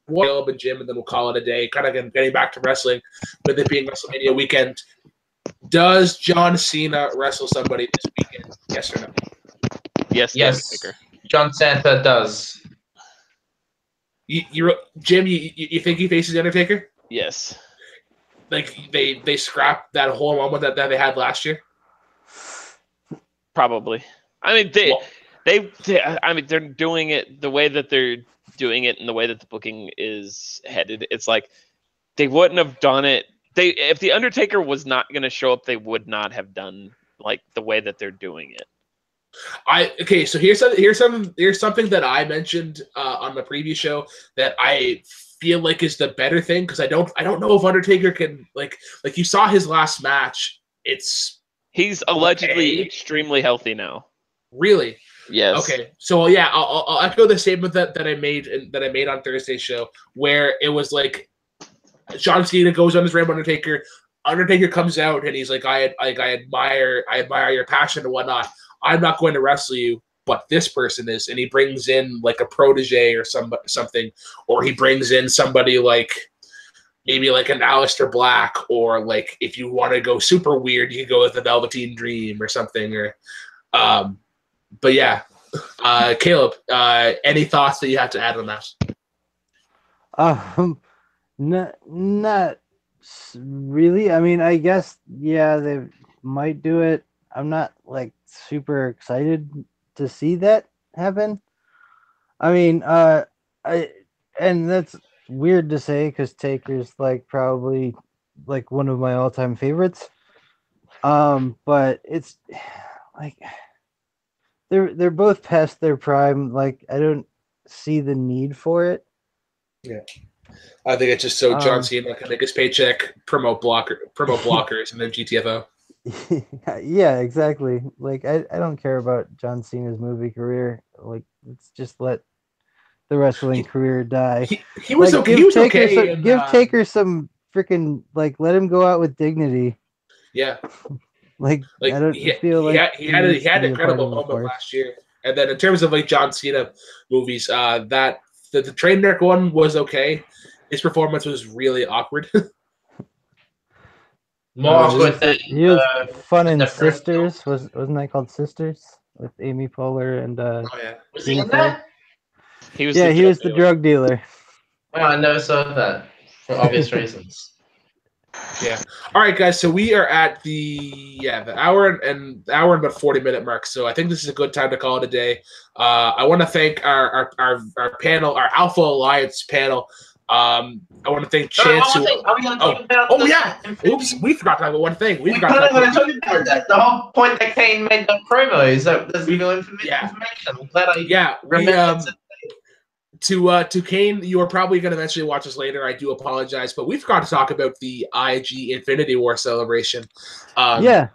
one and Jim, and then we'll call it a day. Kind of getting back to wrestling, with it being WrestleMania weekend. Does John Cena wrestle somebody this weekend? Yes or no? Yes. John Cena does. Jim, you think he faces the Undertaker? Yes. Like they scrapped that whole moment that they had last year? Probably. I mean, they're doing it the way that they're doing it and the way that the booking is headed. It's like they wouldn't have done it. If the Undertaker was not going to show up, they would not have done like the way that they're doing it. Okay, so here's something that I mentioned on the preview show that I feel like is the better thing, because I don't know if Undertaker can like you saw his last match. He's allegedly okay. extremely healthy now. Really? Yes. Okay, so yeah, I'll echo the statement that I made on Thursday's show, where it was like John Cena goes on his rant with Undertaker. Undertaker comes out and he's like, I admire your passion and whatnot. I'm not going to wrestle you, but this person is, and he brings in like a protege or something, or he brings in somebody like maybe like an Aleister Black, or like if you want to go super weird, you can go with the Velveteen Dream or something, or but yeah. Caleb, any thoughts that you have to add on that? Not really. I mean, I guess yeah, they might do it. I'm not like super excited to see that happen. I mean, and that's weird to say because Taker's like probably like one of my all-time favorites. But it's like they're both past their prime. Like I don't see the need for it. Yeah. I think it's just so John Cena can make his paycheck, promote blockers, and then GTFO. Yeah, exactly. Like I don't care about John Cena's movie career. Like let's just let the wrestling career die. He was like, okay. He was okay. Give Taker some freaking like let him go out with dignity. Yeah. Like I don't feel like he had an incredible moment last year. And then in terms of like John Cena movies, that the Train Wreck one was okay. His performance was really awkward. More awkward than he was fun in Sisters. Wasn't that called Sisters with Amy Poehler and oh yeah. Was he in that? He was the drug dealer. Oh, I never saw that for obvious reasons. Yeah. All right, guys. So we are at the hour and about 40-minute mark. So I think this is a good time to call it a day. I want to thank our panel, our Alpha Alliance panel. I want to thank Chance. Oops, we forgot to talk about one thing. We forgot to talk about that. The whole point that Kane made that promo is that there's no information. I'm glad I remembered to Kane, you are probably going to eventually watch this later. I do apologize, but we forgot to talk about the IG Infinity War celebration. Yeah.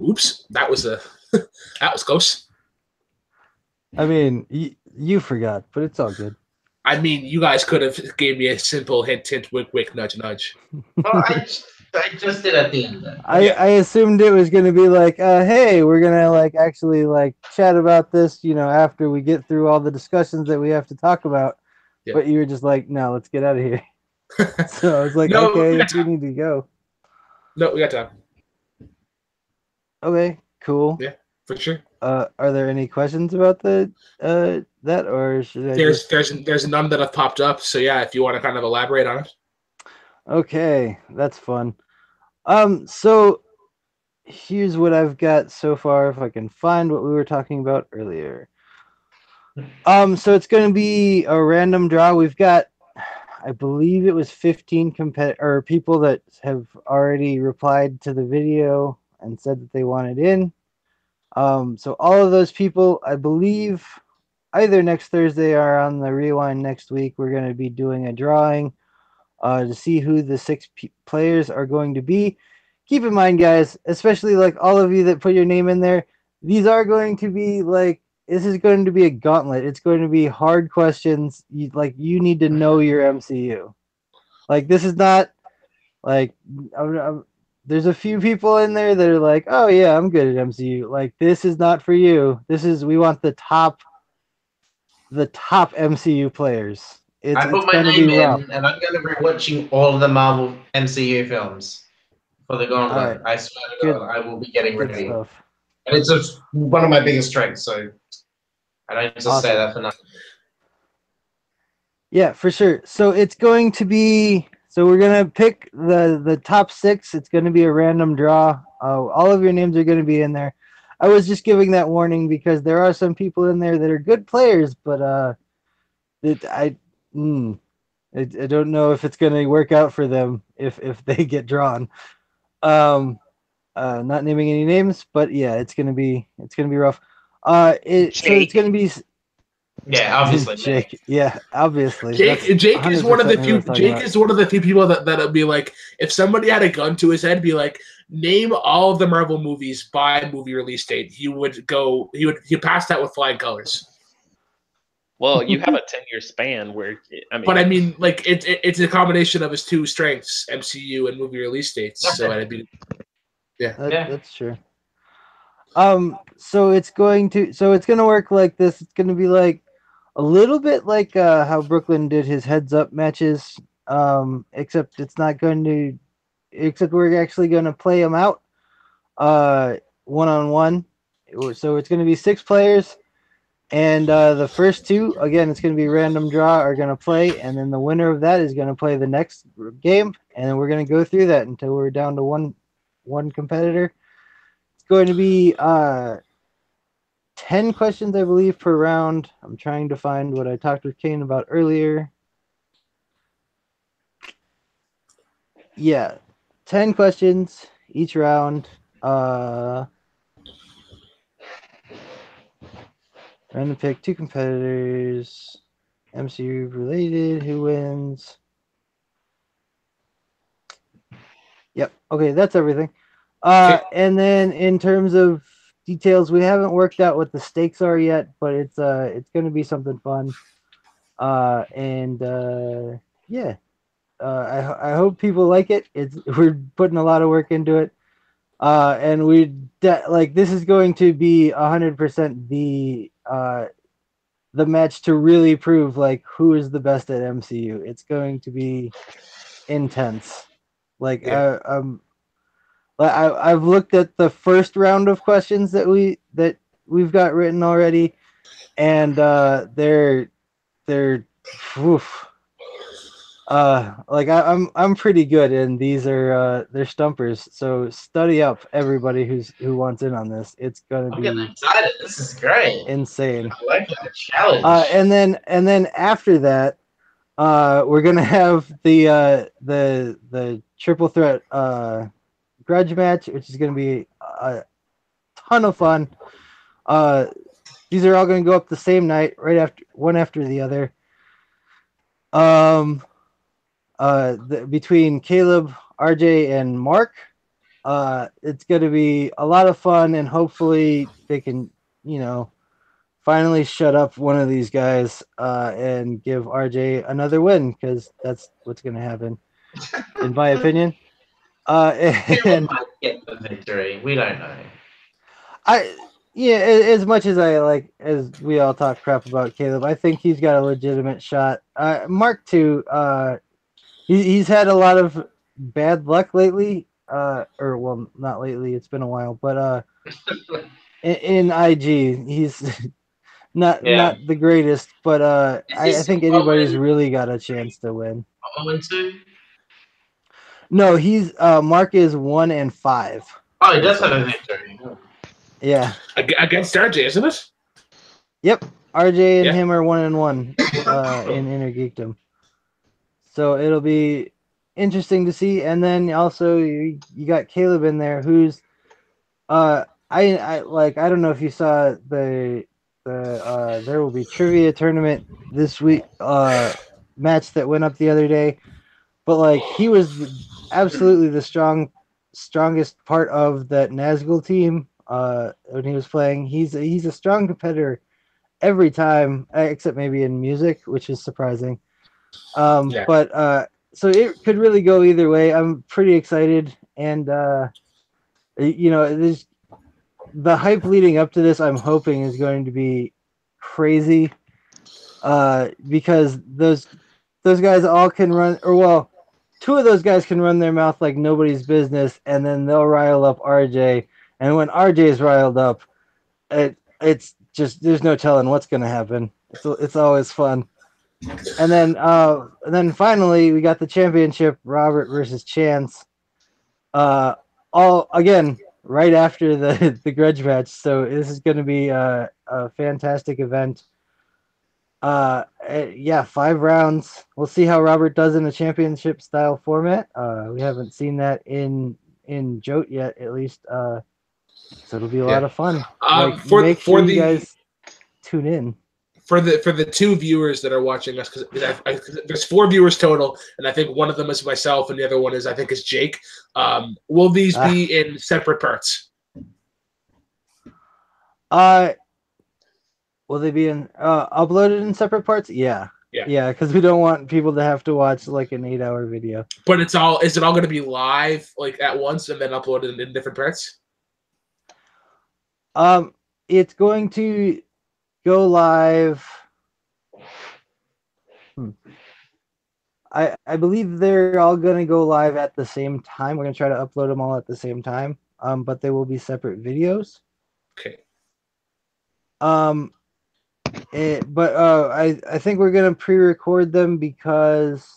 Oops, that was that was close. I mean, you forgot, but it's all good. I mean, you guys could have gave me a simple hint, wick, nudge, nudge. Well, I just did at the end. I assumed it was going to be like, hey, we're going to like actually like chat about this, after we get through all the discussions that we have to talk about. Yeah. But you were just like, no, let's get out of here. So I was like, okay, you need to go. No, we got time. Okay, cool. Yeah, for sure. Are there any questions about that, or should I? There's none that have popped up. So yeah, if you want to kind of elaborate on it. Okay, that's fun. So here's what I've got so far, if I can find what we were talking about earlier. So it's going to be a random draw. We've got, I believe it was 15 people that have already replied to the video and said that they wanted in. So all of those people, I believe, either next Thursday or on the Rewind next week, we're going to be doing a drawing to see who the 6 players are going to be. Keep in mind, guys, especially like all of you that put your name in there, these are going to be like, this is going to be a gauntlet. It's going to be hard questions. You need to know your MCU. Like, this is not like, there's a few people in there that are like, oh yeah, I'm good at MCU. Like, this is not for you. We want the top MCU players. I put my name in, and I'm going to be watching all of the Marvel MCU films for the gauntlet. Right. I swear to God, I will be getting ready. And it's one of my biggest strengths, so I don't just say that for nothing. Yeah, for sure. So it's going to be... So we're going to pick the top 6. It's going to be a random draw. All of your names are going to be in there. I was just giving that warning because there are some people in there that are good players, but I don't know if it's going to work out for them if they get drawn. Not naming any names, but yeah, it's gonna be rough. So it's gonna be Yeah, obviously. Jake. Yeah, obviously. Jake That's Jake is one of 100% the who I few was talking Jake about. is one of the few people that'll be like, if somebody had a gun to his head, be like, name all of the Marvel movies by movie release date, he pass that with flying colors. Well, you have a 10-year span where I mean, But I mean, like it's a combination of his two strengths, MCU and movie release dates. So I'd be That's true. So it's going to work like this. It's going to be like a little bit like how Brooklyn did his heads up matches. Except it's not going to. Except we're actually going to play them out. 1-on-1. So it's going to be 6 players. And the first 2, again, it's going to be random draw, are going to play, and then the winner of that is going to play the next game, and then we're going to go through that until we're down to one competitor. It's going to be 10 questions, I believe, per round. I'm trying to find what I talked with Kane about earlier. Yeah, 10 questions each round. Random pick 2 competitors. MCU related. Who wins? Yep. Okay, that's everything. And then in terms of details, we haven't worked out what the stakes are yet, but it's going to be something fun. Yeah. I hope people like it. We're putting a lot of work into it. And this is going to be 100% the match to really prove like who is the best at MCU. It's going to be intense. Like I've looked at the first round of questions that we've got written already, and they're oof. I'm pretty good, and these are they're stumpers. So study up, everybody who wants in on this. It's gonna I'm be getting excited. This is great. insane. I like that challenge. And then after that, we're gonna have the triple threat grudge match, which is gonna be a ton of fun. These are all gonna go up the same night, right after one after the other. Between Caleb, RJ, and Mark, it's gonna be a lot of fun, and hopefully they can, finally shut up one of these guys and give RJ another win, because that's what's going to happen, in my opinion. Caleb might get the victory. We don't know. As much as as we all talk crap about Caleb, I think he's got a legitimate shot. Mark too. He's had a lot of bad luck lately. Or well, not lately. It's been a while, but in IG, he's not the greatest, but I think anybody's really got a chance to win. 0-2? No, he's Mark is 1-5. Oh, he does have a victory. Yeah. Against RJ, isn't it? Yep. RJ and him are 1-1 in Inner Geekdom. So it'll be interesting to see. And then also you got Caleb in there, who's I don't know if you saw the There Will Be Trivia tournament this week match that went up the other day, but he was absolutely the strongest part of that Nazgul team when he was playing. He's a strong competitor every time, except maybe in music, which is surprising. But so it could really go either way. I'm pretty excited, and there's the hype leading up to this, I'm hoping, is going to be crazy, because those guys all can run, or well, 2 of those guys can run their mouth like nobody's business, and then they'll rile up RJ, and when RJ's riled up, it's just, there's no telling what's going to happen. It's always fun. And then finally we got the championship, Robert versus Chance, all again right after the grudge match. So this is going to be a fantastic event. 5 rounds. We'll see how Robert does in a championship style format. We haven't seen that in in JOAT yet, at least. So it'll be a lot of fun. For make sure you the guys tune in. for the 2 viewers that are watching us, because there's 4 viewers total, and I think one of them is myself, and the other one is Jake. Will these be in separate parts? Will they be in uploaded in separate parts? Yeah, because we don't want people to have to watch like an 8-hour video. But is it all going to be live like at once and then uploaded in different parts? It's going to go live. I believe they're all going to go live at the same time. We're going to try to upload them all at the same time. But they will be separate videos. Okay. I think we're going to pre-record them because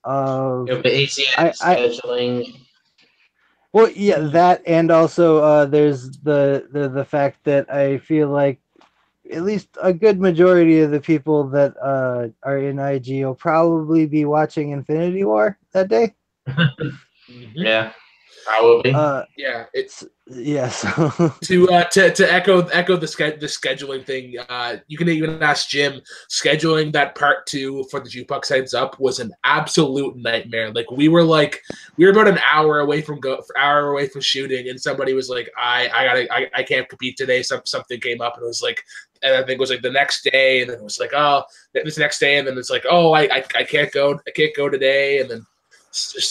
of it'll be easier scheduling. Well, yeah, that, and also there's the fact that I feel like at least a good majority of the people that are in IG will probably be watching Infinity War that day. Yeah, probably. Yeah, So to echo the scheduling thing, you can even ask Jim. Scheduling that part 2 for the Jukebox Heads Up was an absolute nightmare. Like we were about an hour away from shooting, and somebody was like, I can't compete today. Something came up, and it was like, and I think it was like the next day, and then it was like, oh, this next day, and then it's like, oh, I can't go today, and then.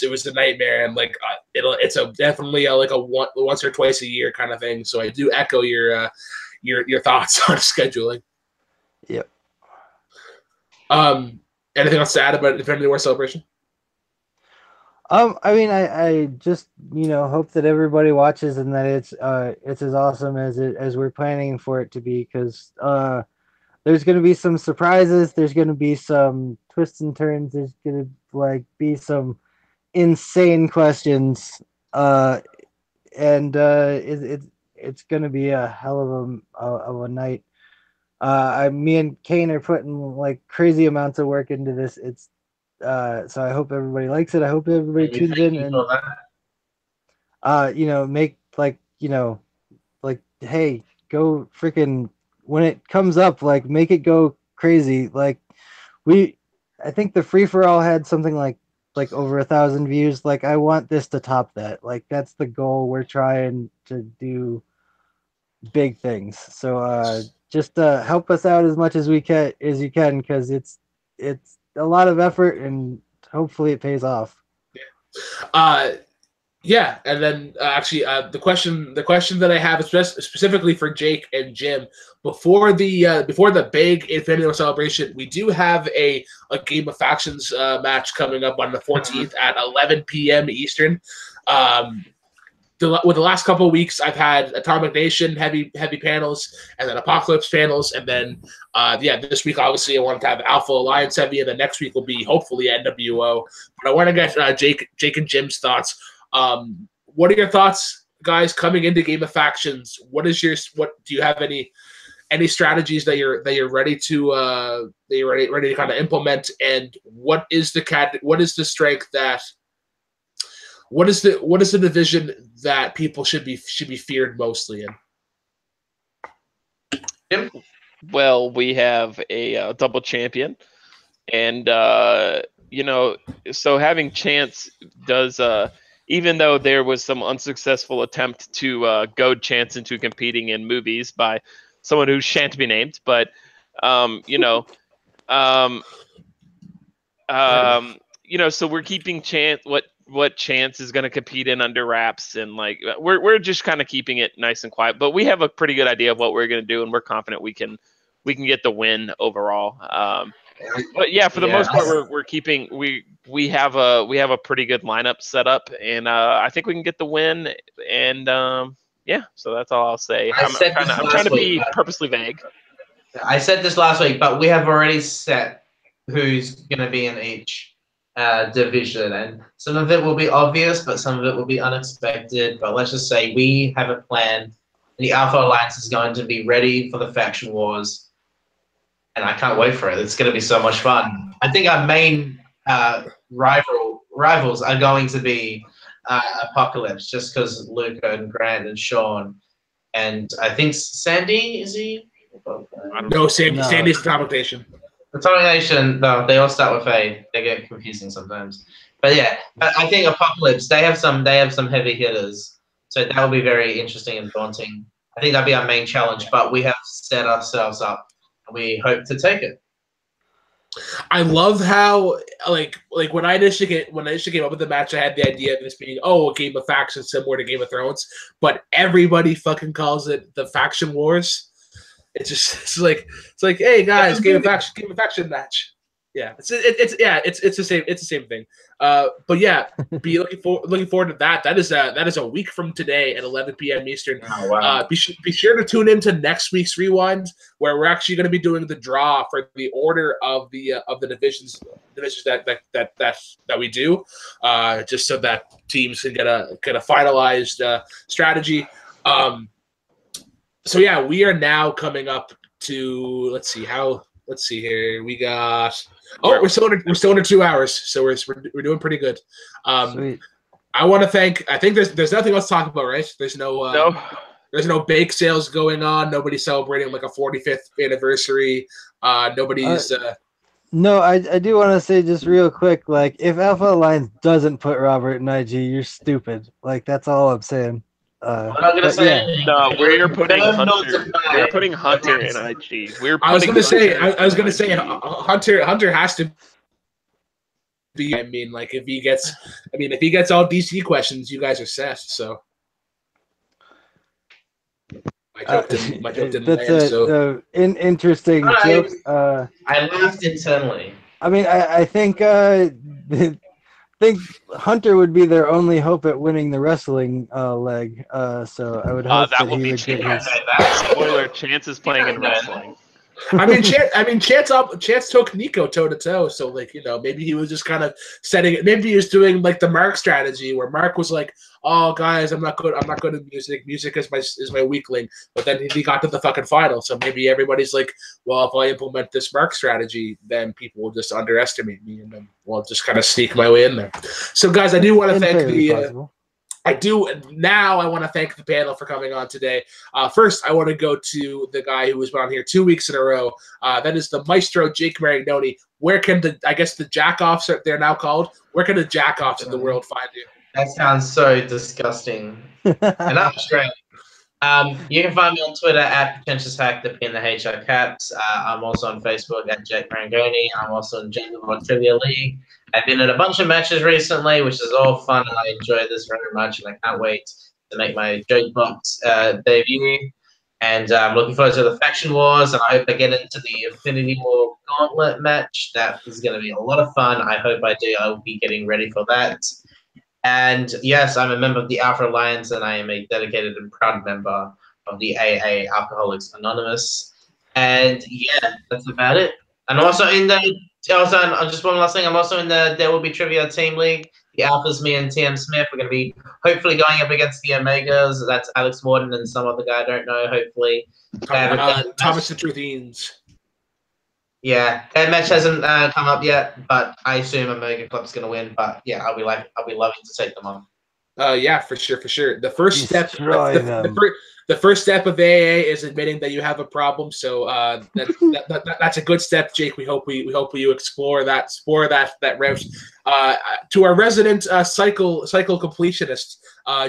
It was a nightmare, and like it's definitely a once or twice a year kind of thing. So I do echo your thoughts on scheduling. Yep. Anything else to add about Infinity War Celebration? I mean, I just hope that everybody watches and that it's as awesome as we're planning for it to be, because there's going to be some surprises. There's going to be some twists and turns. There's going to be some insane questions, and it's going to be a hell of a night. Me and Kane are putting like crazy amounts of work into this. It's so I hope everybody likes it. I hope everybody tunes in and make hey, go freaking when it comes up, like make it go crazy. I think the free for all had something like over 1,000 views. Like I want this to top that. Like that's the goal. We're trying to do big things. So just help us out as much as you can, because it's a lot of effort and hopefully it pays off. Yeah, and then actually, the question that I have is specifically for Jake and Jim. Before the big Infinity War celebration, we do have a Game of Factions match coming up on the 14th at 11 p.m. Eastern. With the last couple of weeks, I've had Atomic Nation heavy panels, and then Apocalypse panels, and then this week obviously I wanted to have Alpha Alliance heavy, and then next week will be hopefully NWO. But I want to get Jake and Jim's thoughts. What are your thoughts, guys, coming into Game of Factions? What do you have any strategies that you're ready to ready to kind of implement, and what is the strength that what is the division that people should be feared mostly in? Well, we have a double champion, and so having Chance does even though there was some unsuccessful attempt to goad Chance into competing in movies by someone who shan't be named, but so we're keeping Chance what Chance is going to compete in under wraps, and like we're just kind of keeping it nice and quiet, but we have a pretty good idea of what we're going to do, and we're confident we can get the win overall. But yeah, for the most part, we're keeping we have a pretty good lineup set up, and I think we can get the win. And so that's all I'll say. I'm trying to be purposely vague. I said this last week, but we have already set who's going to be in each division, and some of it will be obvious, but some of it will be unexpected. But let's just say we have a plan. The Alpha Alliance is going to be ready for the faction wars. And I can't wait for it. It's going to be so much fun. I think our main rivals are going to be Apocalypse, just because Luca and Grant and Sean, and I think Sandy, is he? No, Sandy's the Atomic Nation. Atomic Nation, no, they all start with A. They get confusing sometimes. But yeah, I think Apocalypse, they have some heavy hitters. So that will be very interesting and daunting. I think that'll be our main challenge, but we have set ourselves up and we hope to take it. I love how like when I initially came up with the match, I had the idea of this being a game of factions similar to Game of Thrones, but everybody fucking calls it the Faction Wars. It's like hey guys, game of faction match. Yeah, it's the same thing. But yeah, be looking forward to that. That is a week from today at 11 p.m. Eastern. Oh, wow. Be sure to tune into next week's Rewind, where we're actually going to be doing the draw for the order of the divisions that we do, just so that teams can get a finalized strategy. So yeah, we are now coming up to let's see here. We got we're still under 2 hours, so we're doing pretty good. Sweet. I want to thank. I think there's nothing else to talk about, right? There's there's no bake sales going on. Nobody's celebrating like a 45th anniversary. Nobody's. No, I do want to say just real quick, like if Alpha Alliance doesn't put Robert in IG, you're stupid. Like that's all I'm saying. I'm not gonna say anything. No, we're putting Hunter. We're putting Hunter in IG. I was gonna say Hunter has to be. I mean, like if he gets all DC questions, you guys are set. So my joke didn't land. Interesting joke. I laughed internally. I mean, I think Hunter would be their only hope at winning the wrestling leg. So I would hope that he would get his. Spoiler: Chance is playing in wrestling. I mean, Chance took Nico toe to toe, so like maybe he was just kind of setting it. Maybe he was doing like the Mark strategy, where Mark was like, "Oh, guys, I'm not good at music. Music is my weak link." But then he got to the fucking final, so maybe everybody's like, "Well, if I implement this Mark strategy, then people will just underestimate me, and then I'll just kind of sneak my way in there." So, guys, I do want to thank the. I want to thank the panel for coming on today. First, I want to go to the guy who has been on here 2 weeks in a row. That is the Maestro Jake Marignoni. Where can the jack-offs, they're now called, where can the jack-offs in the world find you? That sounds so disgusting. And I'm Australian. You can find me on Twitter at Pretentious Hack, the P and the H are caps. I'm also on Facebook at Jake Marangoni. I'm also in General Trivia League. I've been in a bunch of matches recently, which is all fun, and I enjoy this very much, and I can't wait to make my Joke Box debut. And I'm looking forward to the Faction Wars, and I hope I get into the Infinity War Gauntlet match. That is going to be a lot of fun. I hope I do. I will be getting ready for that. And yes, I'm a member of the Alpha Alliance, and I am a dedicated and proud member of the AA Alcoholics Anonymous. And yeah, that's about it. And also just one last thing, I'm also in the There Will Be Trivia Team League. The Alphas, me and TM Smith, we're going to be hopefully going up against the Omegas. That's Alex Morton and some other guy I don't know, hopefully. Thomas the Truthians. Yeah, that match hasn't come up yet, but I assume Omega Club's going to win. But yeah, I'll be loving to take them on. Yeah, for sure. The first step, the first step of AA is admitting that you have a problem. So that's a good step, Jake. We hope you explore that route. To our resident cycle completionist,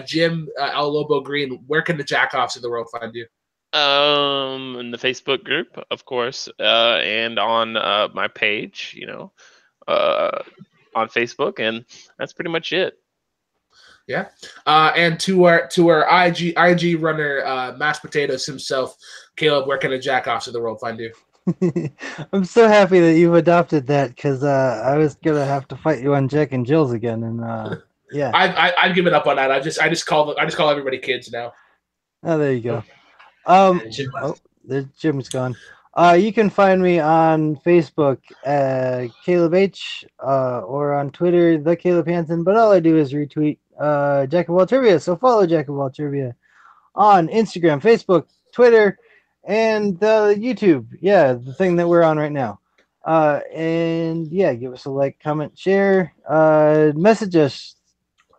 Jim El Lobo Green, where can the jackoffs in the world find you? In the Facebook group, of course, and on my page, on Facebook, and that's pretty much it. Yeah, and to our IG runner, mashed potatoes himself, Caleb, where can the jackoffs of the world find you? I'm so happy that you've adopted that, because I was gonna have to fight you on Jack and Jill's again, and yeah, I've given up on that. I just call everybody kids now. Oh, there you go. Jim's gone. You can find me on Facebook, Caleb H, or on Twitter, the Caleb Hansen. But all I do is retweet Jack of All Trivia. So follow Jack of All Trivia on Instagram, Facebook, Twitter, and YouTube. Yeah, the thing that we're on right now. And yeah, give us a like, comment, share, message us,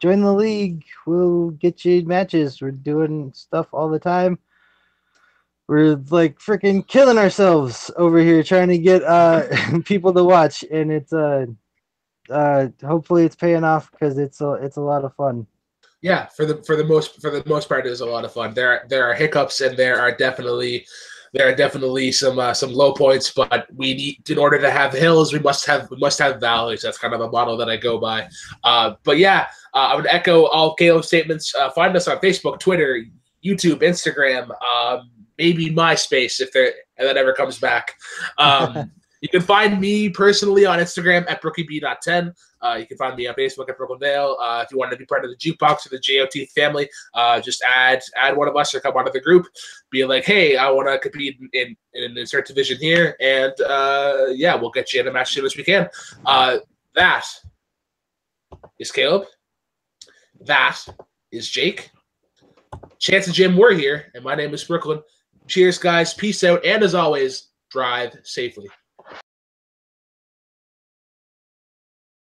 join the league. We'll get you matches. We're doing stuff all the time. We're like freaking killing ourselves over here trying to get people to watch, and it's hopefully it's paying off because it's a lot of fun. Yeah, for the most part, it is a lot of fun. There are hiccups and there are definitely some low points, but we need, in order to have hills, we must have valleys. That's kind of a model that I go by. But yeah, I would echo all Caleb's statements. Find us on Facebook, Twitter, YouTube, Instagram, maybe MySpace if that ever comes back. You can find me personally on Instagram at brookieb.10. You can find me on Facebook at Brooklyn-Dale. If you want to be part of the Jukebox or the JOT family, just add one of us or come out of the group. Be like, hey, I want to compete in insert division here, and yeah, we'll get you in a match as soon as we can. That is Caleb. That is Jake. Chance and Jim were here, and my name is Brooklyn. Cheers, guys. Peace out, and as always, drive safely.